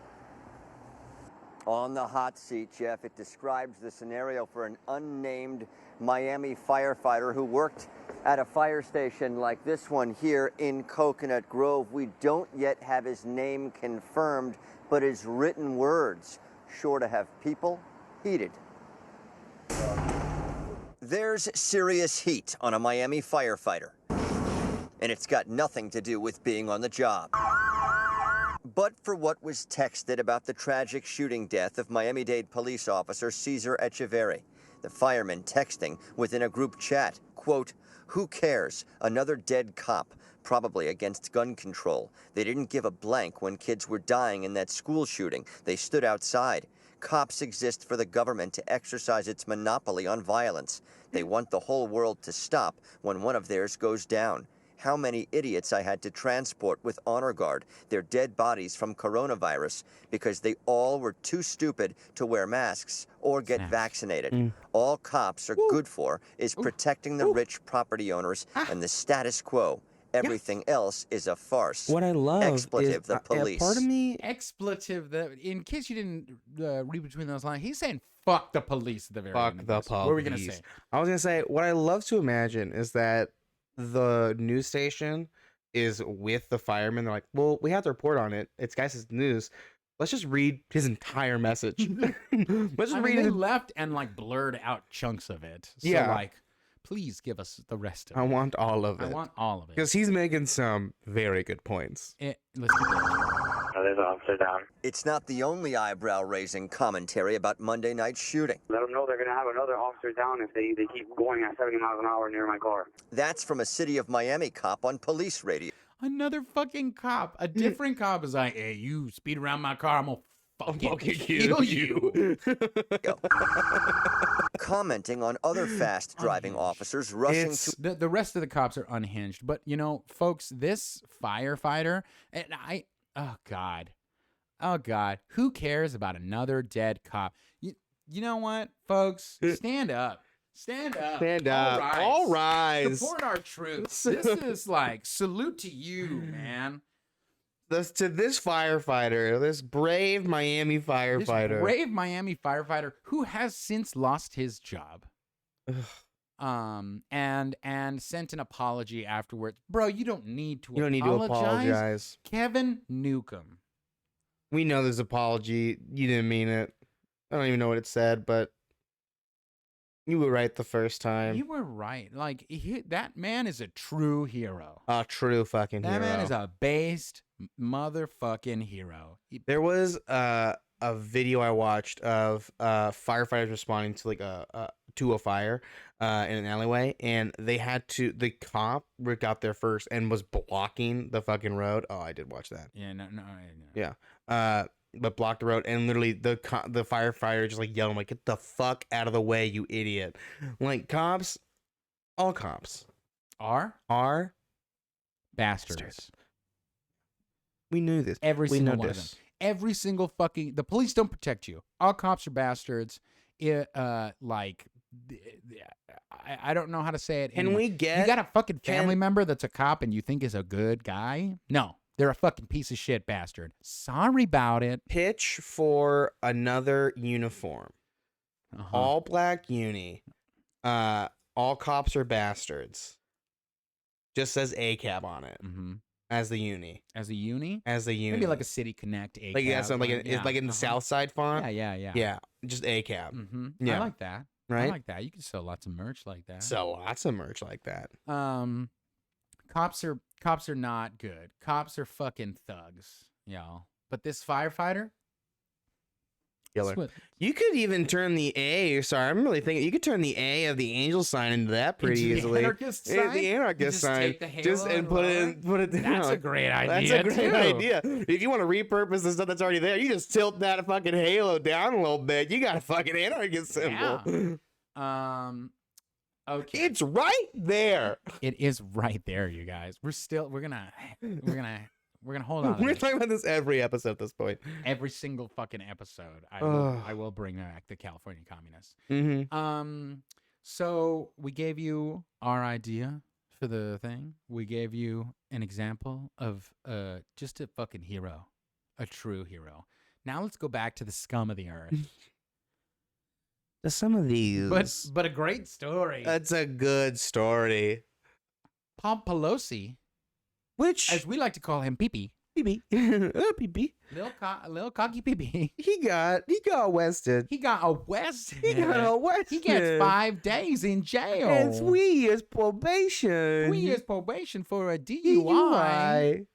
On the hot seat, Jeff, it describes the scenario for an unnamed Miami firefighter who worked at a fire station like this one here in Coconut Grove. We don't yet have his name confirmed, but his written words sure to have people heated. There's serious heat on a Miami firefighter, and it's got nothing to do with being on the job. But for what was texted about the tragic shooting death of Miami-Dade police officer Cesar Echeverri, the fireman texting within a group chat, quote, "Who cares? Another dead cop, probably against gun control. They didn't give a blank when kids were dying in that school shooting. They stood outside. Cops exist for the government to exercise its monopoly on violence. They want the whole world to stop when one of theirs goes down. How many idiots I had to transport with honor guard, their dead bodies from coronavirus, because they all were too stupid to wear masks or get vaccinated. All cops are good for is protecting the rich property owners and the status quo. Everything else is a farce." What I love Expletive is the police. part of me. Expletive. In case you didn't read between those lines, he's saying "fuck the police" at the very Fuck end. the police. What were we gonna say? I was gonna say what I love to imagine is that the news station is with the firemen. They're like, "Well, we have to report on it. It's guys' news. Let's just read his entire message." Let's I read mean, they it. left and like blurred out chunks of it. So, Yeah. like, please give us the rest of I it. want all of it. I want all of it. Because he's making some very good points. Let's keep going. There's an officer down. It's not the only eyebrow-raising commentary about Monday night's shooting. Let them know they're going to have another officer down if they keep going at 70 miles an hour near my car. That's from a City of Miami cop on police radio. Another fucking cop. A different cop is like, "Hey, you speed around my car, I'm gonna fucking kill you." Commenting on other fast-driving officers rushing to... The rest of the cops are unhinged. But, you know, folks, this firefighter, and oh, God, who cares about another dead cop? You know what, folks? Stand up. Stand up. Stand up. All rise. Support our troops. This is like, salute to you, man. To this firefighter, this brave Miami firefighter. This brave Miami firefighter who has since lost his job. And sent an apology afterwards. Bro, you don't need to apologize. Kevin Newcomb. We know this apology. You didn't mean it. I don't even know what it said, but you were right the first time. You were right. Like, that man is a true hero. A true fucking hero. That man is a based motherfucking hero. There was a video I watched of firefighters responding to like to a fire in an alleyway, and the cop got there first and was blocking the fucking road. Oh, I did watch that. Yeah, no. Yeah. But blocked the road, and literally the firefighter just like yelling like, "Get the fuck out of the way, you idiot!" Like, cops, all cops are bastards. We knew this. Every single one of them. Every single fucking... The police don't protect you. All cops are bastards. I don't know how to say it. Can we get... You got a fucking family member that's a cop and you think is a good guy? No. They're a fucking piece of shit bastard. Sorry about it. Pitch for another uniform. All black uni. All cops are bastards. Just says ACAB on it. Mm-hmm. As the uni. As a uni? As the uni. Maybe like a City Connect ACAB. Like, yeah, something like in the South Side font. Yeah. Yeah, just ACAB. Mm-hmm. Yeah. I like that. Right? I like that. You can sell lots of merch like that. Cops are not good. Cops are fucking thugs, y'all. But this firefighter, killer. You could even turn the A. Sorry, I'm really thinking you could turn the A of the angel sign into that pretty easily. Anarchist Yeah, sign? the anarchist Just sign. take the halo and put it down. That's a great That's idea, a great too. idea. If you want to repurpose the stuff that's already there, you just tilt that fucking halo down a little bit. You got a fucking anarchist symbol. Yeah. Okay. It's right there. It is right there, you guys. We're gonna We're gonna hold on. We're talking about this every episode at this point. Every single fucking episode, I will bring back the California communists. Mm-hmm. So we gave you our idea for the thing. We gave you an example of just a fucking hero, a true hero. Now let's go back to the scum of the earth. Some of these, but a great story. That's a good story. Paul Pelosi, which, as we like to call him, Pee-Pee. Pee-Pee. Pee-Pee. Little cocky Pee-Pee. He got arrested. He got arrested. He gets 5 days in jail. And 3 years probation. 3 years probation for a DUI.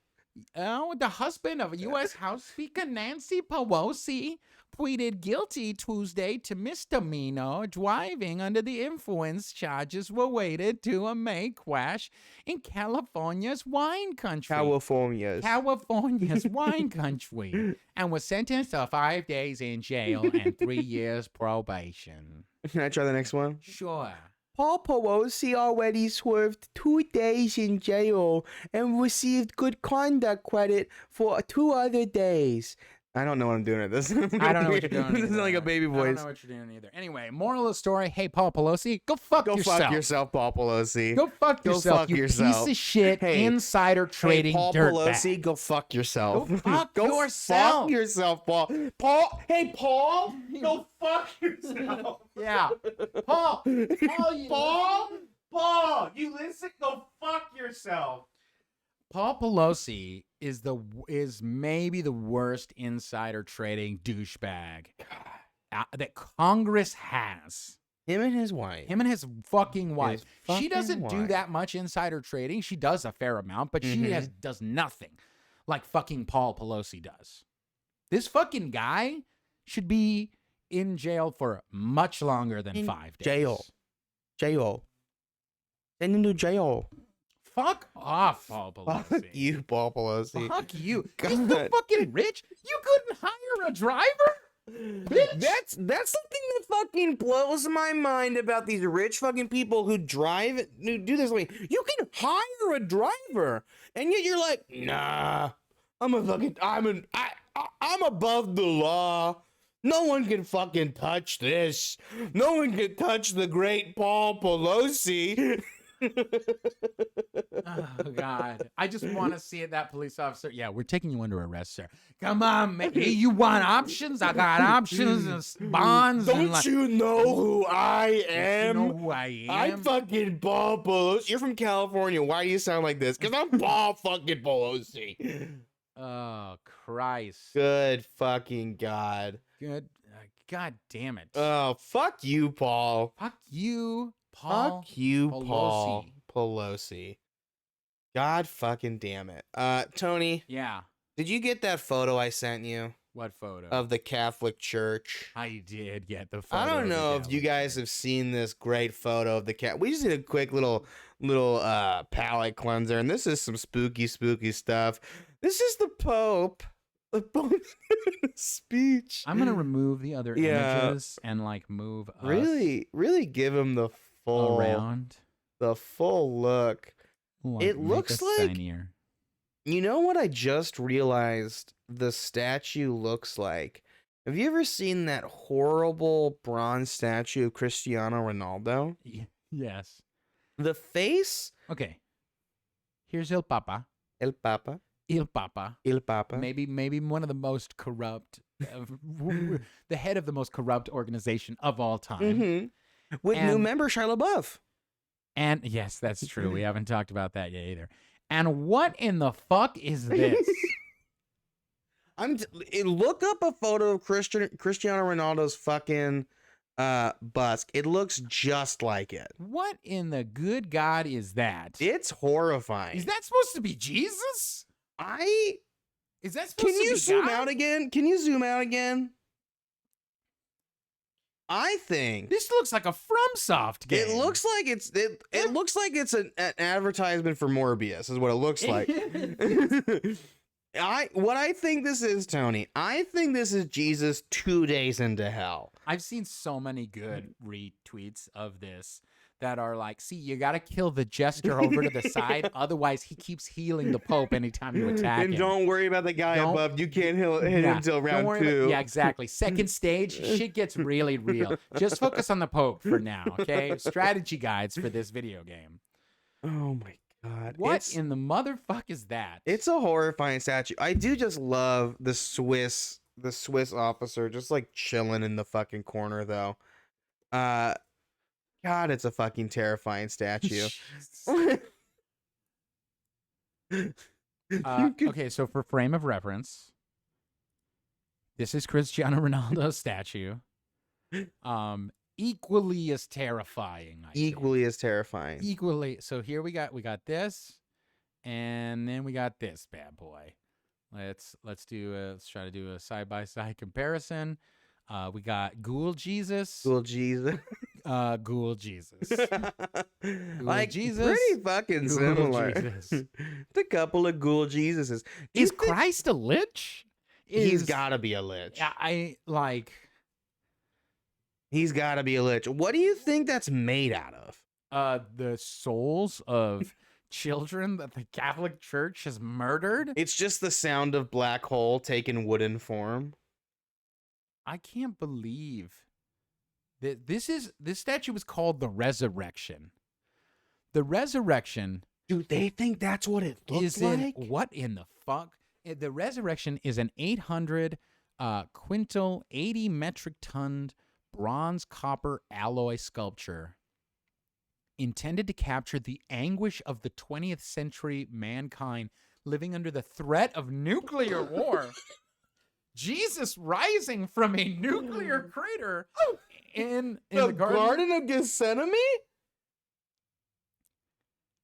The husband of U.S. House Speaker Nancy Pelosi pleaded guilty Tuesday to misdemeanor driving under the influence. Charges were related to a May crash in California's wine country. California's wine country. And was sentenced to 5 days in jail and 3 years probation. Can I try the next one? Sure. Paul Pelosi already served 2 days in jail and received good conduct credit for 2 other days. I don't know what I'm doing at this. I don't know what you're doing. This is like a baby voice. I don't know what you're doing either. Anyway, moral of the story: hey, Paul Pelosi, go fuck yourself. Go fuck yourself, Paul Pelosi. Go fuck yourself. Fuck you yourself. Piece of shit. Insider trading. Paul Pelosi, go fuck yourself. Go fuck yourself. Fuck yourself, Paul. Hey, Paul. Go fuck yourself. Yeah, Paul. Paul. You listen. Go fuck yourself. Paul Pelosi is maybe the worst insider trading douchebag that Congress has. Him and his wife. Him and his fucking wife. She doesn't do wife. that much insider trading. She does a fair amount, but she does nothing like fucking Paul Pelosi does. This fucking guy should be in jail for much longer than 5 days. Jail. Send him to jail. Fuck off, Paul Pelosi. Fuck you, Paul Pelosi. Fuck you. He's so fucking rich. You couldn't hire a driver? Bitch. That's something that fucking blows my mind about these rich fucking people who drive, who do this way. You can hire a driver, and yet you're like, nah, I'm above the law. No one can fucking touch this. No one can touch the great Paul Pelosi. Oh, God. I just want to see it, that police officer. Yeah, we're taking you under arrest, sir. Come on, man. Hey, you want options? I got options and bonds. Don't you know who I am? You know who I am? I'm fucking Paul Pelosi. You're from California. Why do you sound like this? Because I'm Paul fucking Pelosi. Oh, Christ. Good fucking God. Good. God damn it. Oh, fuck you, Paul. Fuck you, Paul. Fuck you, Pelosi. Paul Pelosi. God fucking damn it. Tony. Yeah. Did you get that photo I sent you? What photo? Of the Catholic Church. I did get the photo. I don't know if you guys have seen this great photo of the cat. We just did a quick little palate cleanser, and this is some spooky stuff. This is the Pope. The Pope's speech. I'm gonna remove the other images and like move us really give him the full around. The full look. It looks like tinier. You know what I just realized the statue looks like? Have you ever seen that horrible bronze statue of Cristiano Ronaldo? Yes. The face? Okay. Here's El Papa. El Papa. Il Papa. Il Papa. Maybe one of the most corrupt, the head of the most corrupt organization of all time. Mm-hmm. With new member Shia LaBeouf. And yes, that's true. We haven't talked about that yet either. And what in the fuck is this? Look up a photo of Cristiano Ronaldo's fucking bust. It looks just like it. What in the good God is that? It's horrifying. Is that supposed to be Jesus? Is that supposed to be Can you zoom God? out again? Can you zoom out again? I think this looks like a FromSoft game. It looks like it looks like it's an advertisement for Morbius is what it looks like. What I think this is, Tony, I think this is Jesus 2 days into hell. I've seen so many good retweets of this that are like, see, you got to kill the jester over to the side. Otherwise, he keeps healing the Pope anytime you attack And him. don't worry about the guy above. You can't hit him until round two. Yeah, exactly. Second stage, shit gets really real. Just focus on the Pope for now, okay? Strategy guides for this video game. Oh my God. What in the motherfuck is that? It's a horrifying statue. I do just love the Swiss officer just like chilling in the fucking corner though. God, it's a fucking terrifying statue. Okay, so for frame of reference, this is Cristiano Ronaldo's statue. Equally as terrifying. Equally as terrifying. Equally. So here we got this, and then we got this bad boy. Let's try to do a side-by-side comparison. We got Ghoul Jesus. Ghoul Jesus. Ghoul Jesus. Like Jesus. pretty fucking Ghoul similar. Jesus. The couple of Ghoul Jesuses. Is Christ a lich? He's got to be a lich. I like. He's got to be a lich. What do you think that's made out of? The souls of children that the Catholic Church has murdered. It's just the sound of Blackhole taking wooden form. I can't believe that this statue was called the Resurrection. The Resurrection. Dude, they think that's what it looks like? What in the fuck? The Resurrection is an 800 quintal, 80 metric ton bronze copper alloy sculpture intended to capture the anguish of the 20th century mankind living under the threat of nuclear war. Jesus rising from a nuclear crater in the Garden of Gethsemane?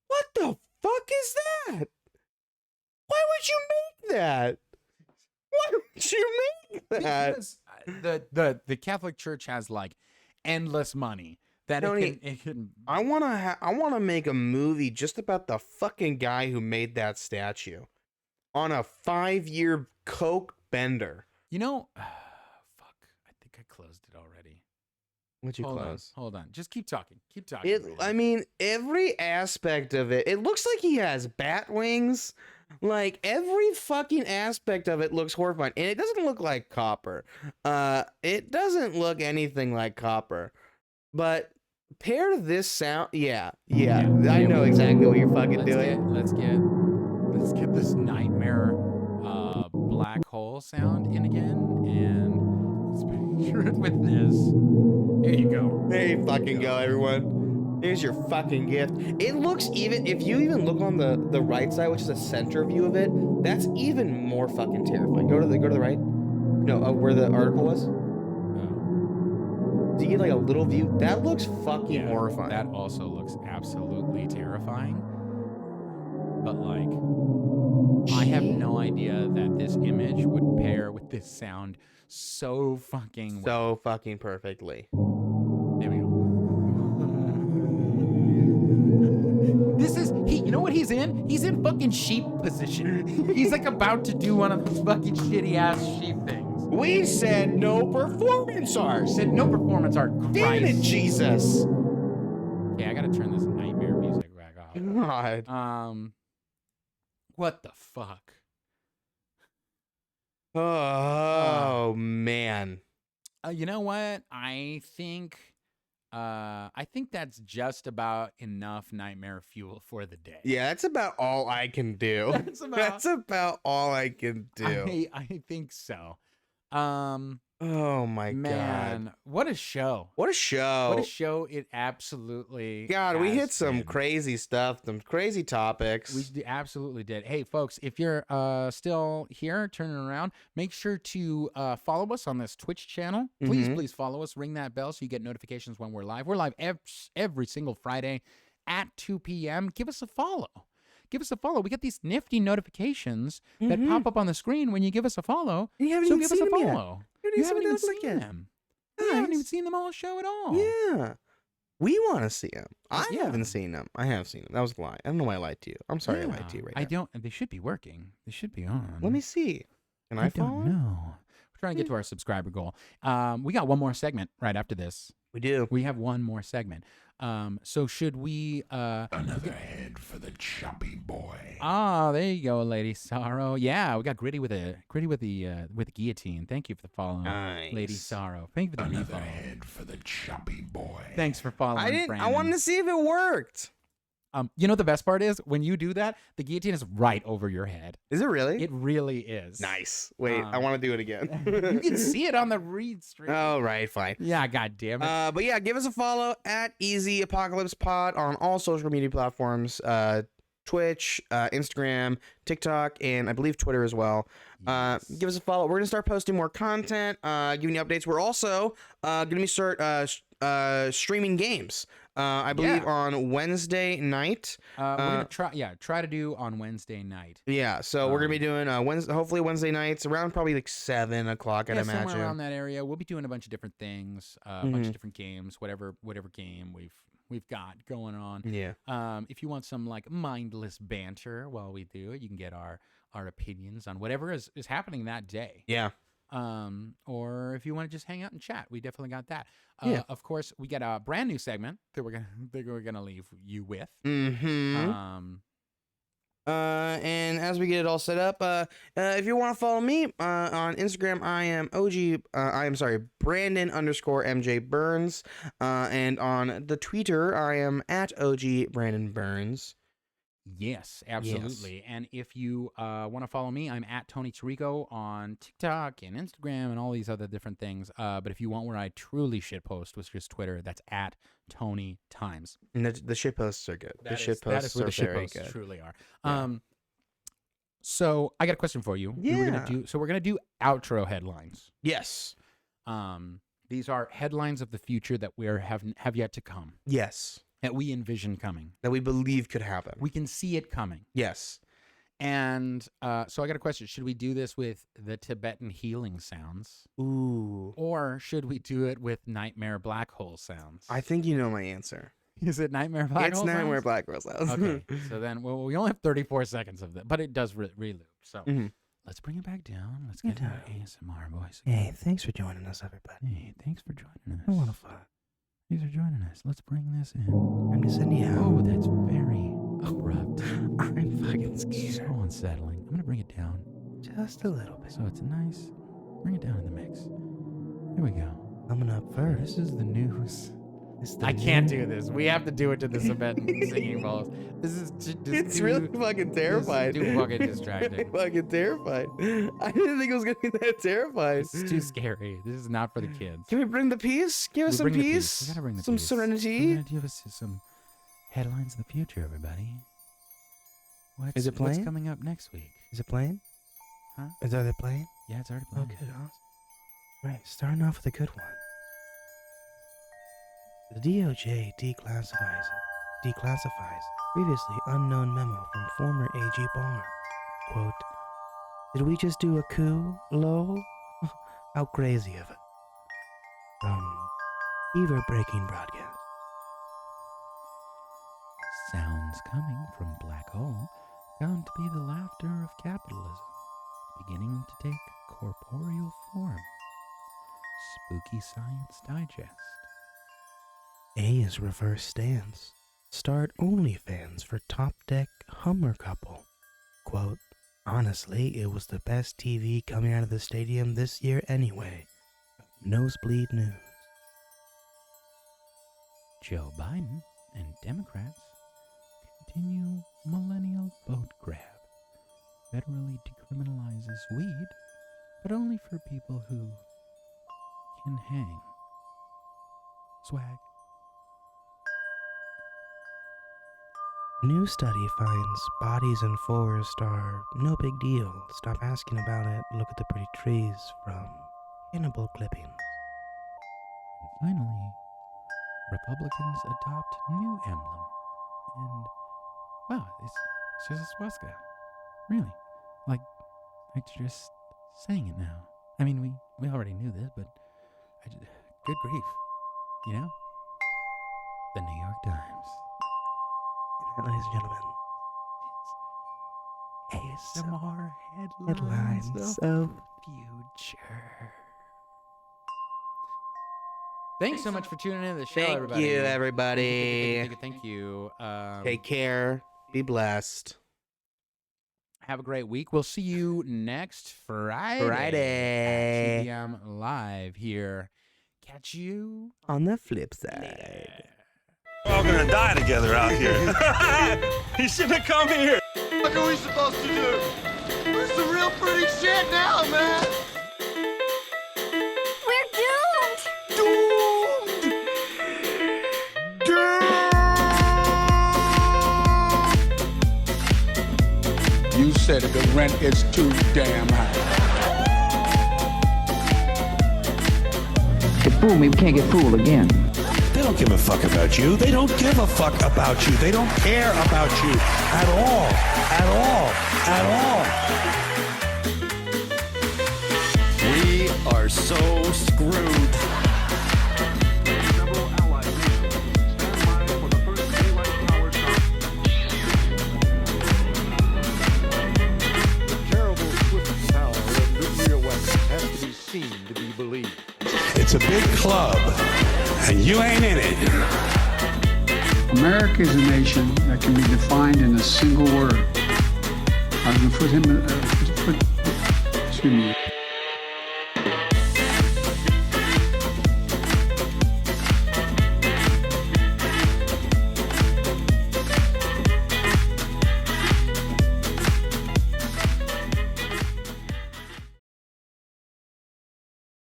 What the fuck is that? Why would you make that? Why would you make that? Because the Catholic Church has like endless money that it can. I want to make a movie just about the fucking guy who made that statue on a 5-year coke bender. You know, fuck. I think I closed it already. What'd you close? Hold on. Just keep talking. Keep talking. I mean, every aspect of it. It looks like he has bat wings. Like every fucking aspect of it looks horrifying, and it doesn't look like copper. It doesn't look anything like copper. But pair this sound, yeah. I know exactly what you're fucking doing. Let's get this nightmare black hole sound in again, and let's picture it with this. There you go. There you fucking go, everyone. Here's your fucking gift. It looks even, if you even look on the right side, which is a center view of it, that's even more fucking terrifying. Go to the right. No, where the article was. Do you get like a little view? That looks fucking horrifying. That also looks absolutely terrifying. But like, I have no idea that this image would pair with this sound so fucking perfectly. There we go. This is you know what he's in? He's in fucking sheep position. He's like about to do one of those fucking shitty ass sheep things. We said no performance art. Said no performance art. Christ. Damn it, Jesus. Okay, I gotta turn this nightmare music back off. God. What the fuck? Oh man. You know what? I think that's just about enough nightmare fuel for the day. Yeah, that's about all I can do. That's about all I can do. I think so. Oh my man, what a show. What a show. What a show it absolutely God, we has hit some been. crazy stuff, some crazy topics. We absolutely did. Hey, folks, if you're still here, turning around, make sure to follow us on this Twitch channel. Please follow us. Ring that bell so you get notifications when we're live. We're live every single Friday at 2 p.m. Give us a follow. Give us a follow. We get these nifty notifications that pop up on the screen when you give us a follow. You haven't so even give us seen a them yet. follow. You haven't even seen them. Nice. You haven't even seen them all show at all. Yeah. We want to see them. I haven't seen them. I have seen them. That was a lie. I don't know why I lied to you. I'm sorry I lied to you right now. I don't. They should be working. They should be on. Let me see. Can I follow? don't know. We're trying to get to our subscriber goal. We got one more segment right after this. We do. We have one more segment. So should we Another head for the chubby boy. there you go, Lady Sorrow. Yeah, we got Gritty with the guillotine. Thank you for the follow, Nice. Lady Sorrow. Thank you for the Another refollow. head for the chubby boy. Thanks for following. I wanted to see if it worked. You know the best part is when you do that, the guillotine is right over your head. Is it really? It really is. Nice. Wait, I want to do it again. You can see it on the read stream. Oh, right, fine. Yeah, god damn it. But yeah, give us a follow at Easy Apocalypse Pod on all social media platforms. Twitch, Instagram, TikTok, and I believe Twitter as well. Give us a follow. We're gonna start posting more content, giving you updates. We're also gonna start streaming games. I believe on Wednesday night. We're gonna try to do on Wednesday night. Yeah, so we're gonna be doing hopefully Wednesday nights around probably like 7 o'clock. I'd imagine somewhere around that area. We'll be doing a bunch of different things, a bunch of different games, whatever game we've got going on. Yeah. If you want some like mindless banter while we do it, you can get our opinions on whatever is happening that day. Yeah. Or if you want to just hang out and chat, we definitely got that. Yeah. Of course, we got a brand new segment that we're gonna leave you with. Mm-hmm. And as we get it all set up, if you want to follow me on Instagram, I am Brandon_MJ Burns. And on the Twitter, I am at OG Brandon Burns. Yes, absolutely. Yes. And if you want to follow me, I'm at Tony Tirico on TikTok and Instagram and all these other different things. But if you want where I truly shitpost, which is Twitter, that's at Tony Times. And the shitposts are good. That is where the shitposts truly are. Yeah. So I got a question for you. Yeah. We're gonna do outro headlines. Yes. These are headlines of the future that have yet to come. Yes. That we envision coming. That we believe could happen. We can see it coming. Yes. And so I got a question. Should we do this with the Tibetan healing sounds? Ooh. Or should we do it with Nightmare Blackhole sounds? I think you know my answer. Is it Nightmare Blackhole sounds? It's Nightmare Blackhole sounds. Okay. So then, well, we only have 34 seconds of that, but it does reloop. So let's bring it back down. Let's get our ASMR voice again. Hey, thanks for joining us, everybody. Hey, thanks for joining us. A lot of fun. Thanks for joining us. Let's bring this in. I'm just sending you out. Oh, that's very abrupt. I'm fucking scared. So unsettling. I'm going to bring it down. Just a little bit. So it's nice. Bring it down in the mix. Here we go. Coming up first. This is the news. I can't do this. We have to do it to this event singing balls. This is it's really fucking terrifying. Too fucking distracting. Fucking terrified. I didn't think it was gonna be that terrified. It's too scary. This is not for the kids. Can we bring the peace? Give us some peace. We gotta bring the some peace. serenity. We're gonna give us some headlines of the future, everybody. Is it playing? What's coming up next week? Is it playing? Huh? Is it playing? Yeah, it's already playing. Okay, awesome. Right, starting off with a good one. The DOJ declassifies previously unknown memo from former AG Barr. Quote, did we just do a coup, lol? How crazy of it. From fever-breaking broadcast. Sounds coming from Blackhole found to be the laughter of capitalism, beginning to take corporeal form. Spooky Science Digest. A's reverse stance. Start OnlyFans for top deck Hummer couple. Quote, honestly, it was the best TV coming out of the stadium this year anyway. Nosebleed News. Joe Biden and Democrats continue millennial vote grab. Federally decriminalizes weed, but only for people who can hang. Swag. New study finds bodies in forest are no big deal. Stop asking about it. Look at the pretty trees from Cannibal Clippings. And finally, Republicans adopt new emblem. And, wow, it's just a swastika. Really. Like just saying it now. I mean, we already knew this, but good grief. You know? The New York Times. Ladies and gentlemen, ASMR headlines of future. Thanks so much for tuning in to the show, Thank everybody. you, everybody. Thank you. Take care. Be blessed. Have a great week. We'll see you next Friday. At 2 p.m. live here. Catch you on the flip side. We're all gonna die together out here. You shouldn't have come here. What are we supposed to do? This is some real pretty shit now, man. We're doomed. You said the rent is too damn high. They fool me, we can't get fooled again. They don't give a fuck about you. They don't give a fuck about you. They don't care about you at all. At all. At all. We are so screwed. It's a big club, and you ain't in it. America is a nation that can be defined in a single word. I was going to put him, excuse me.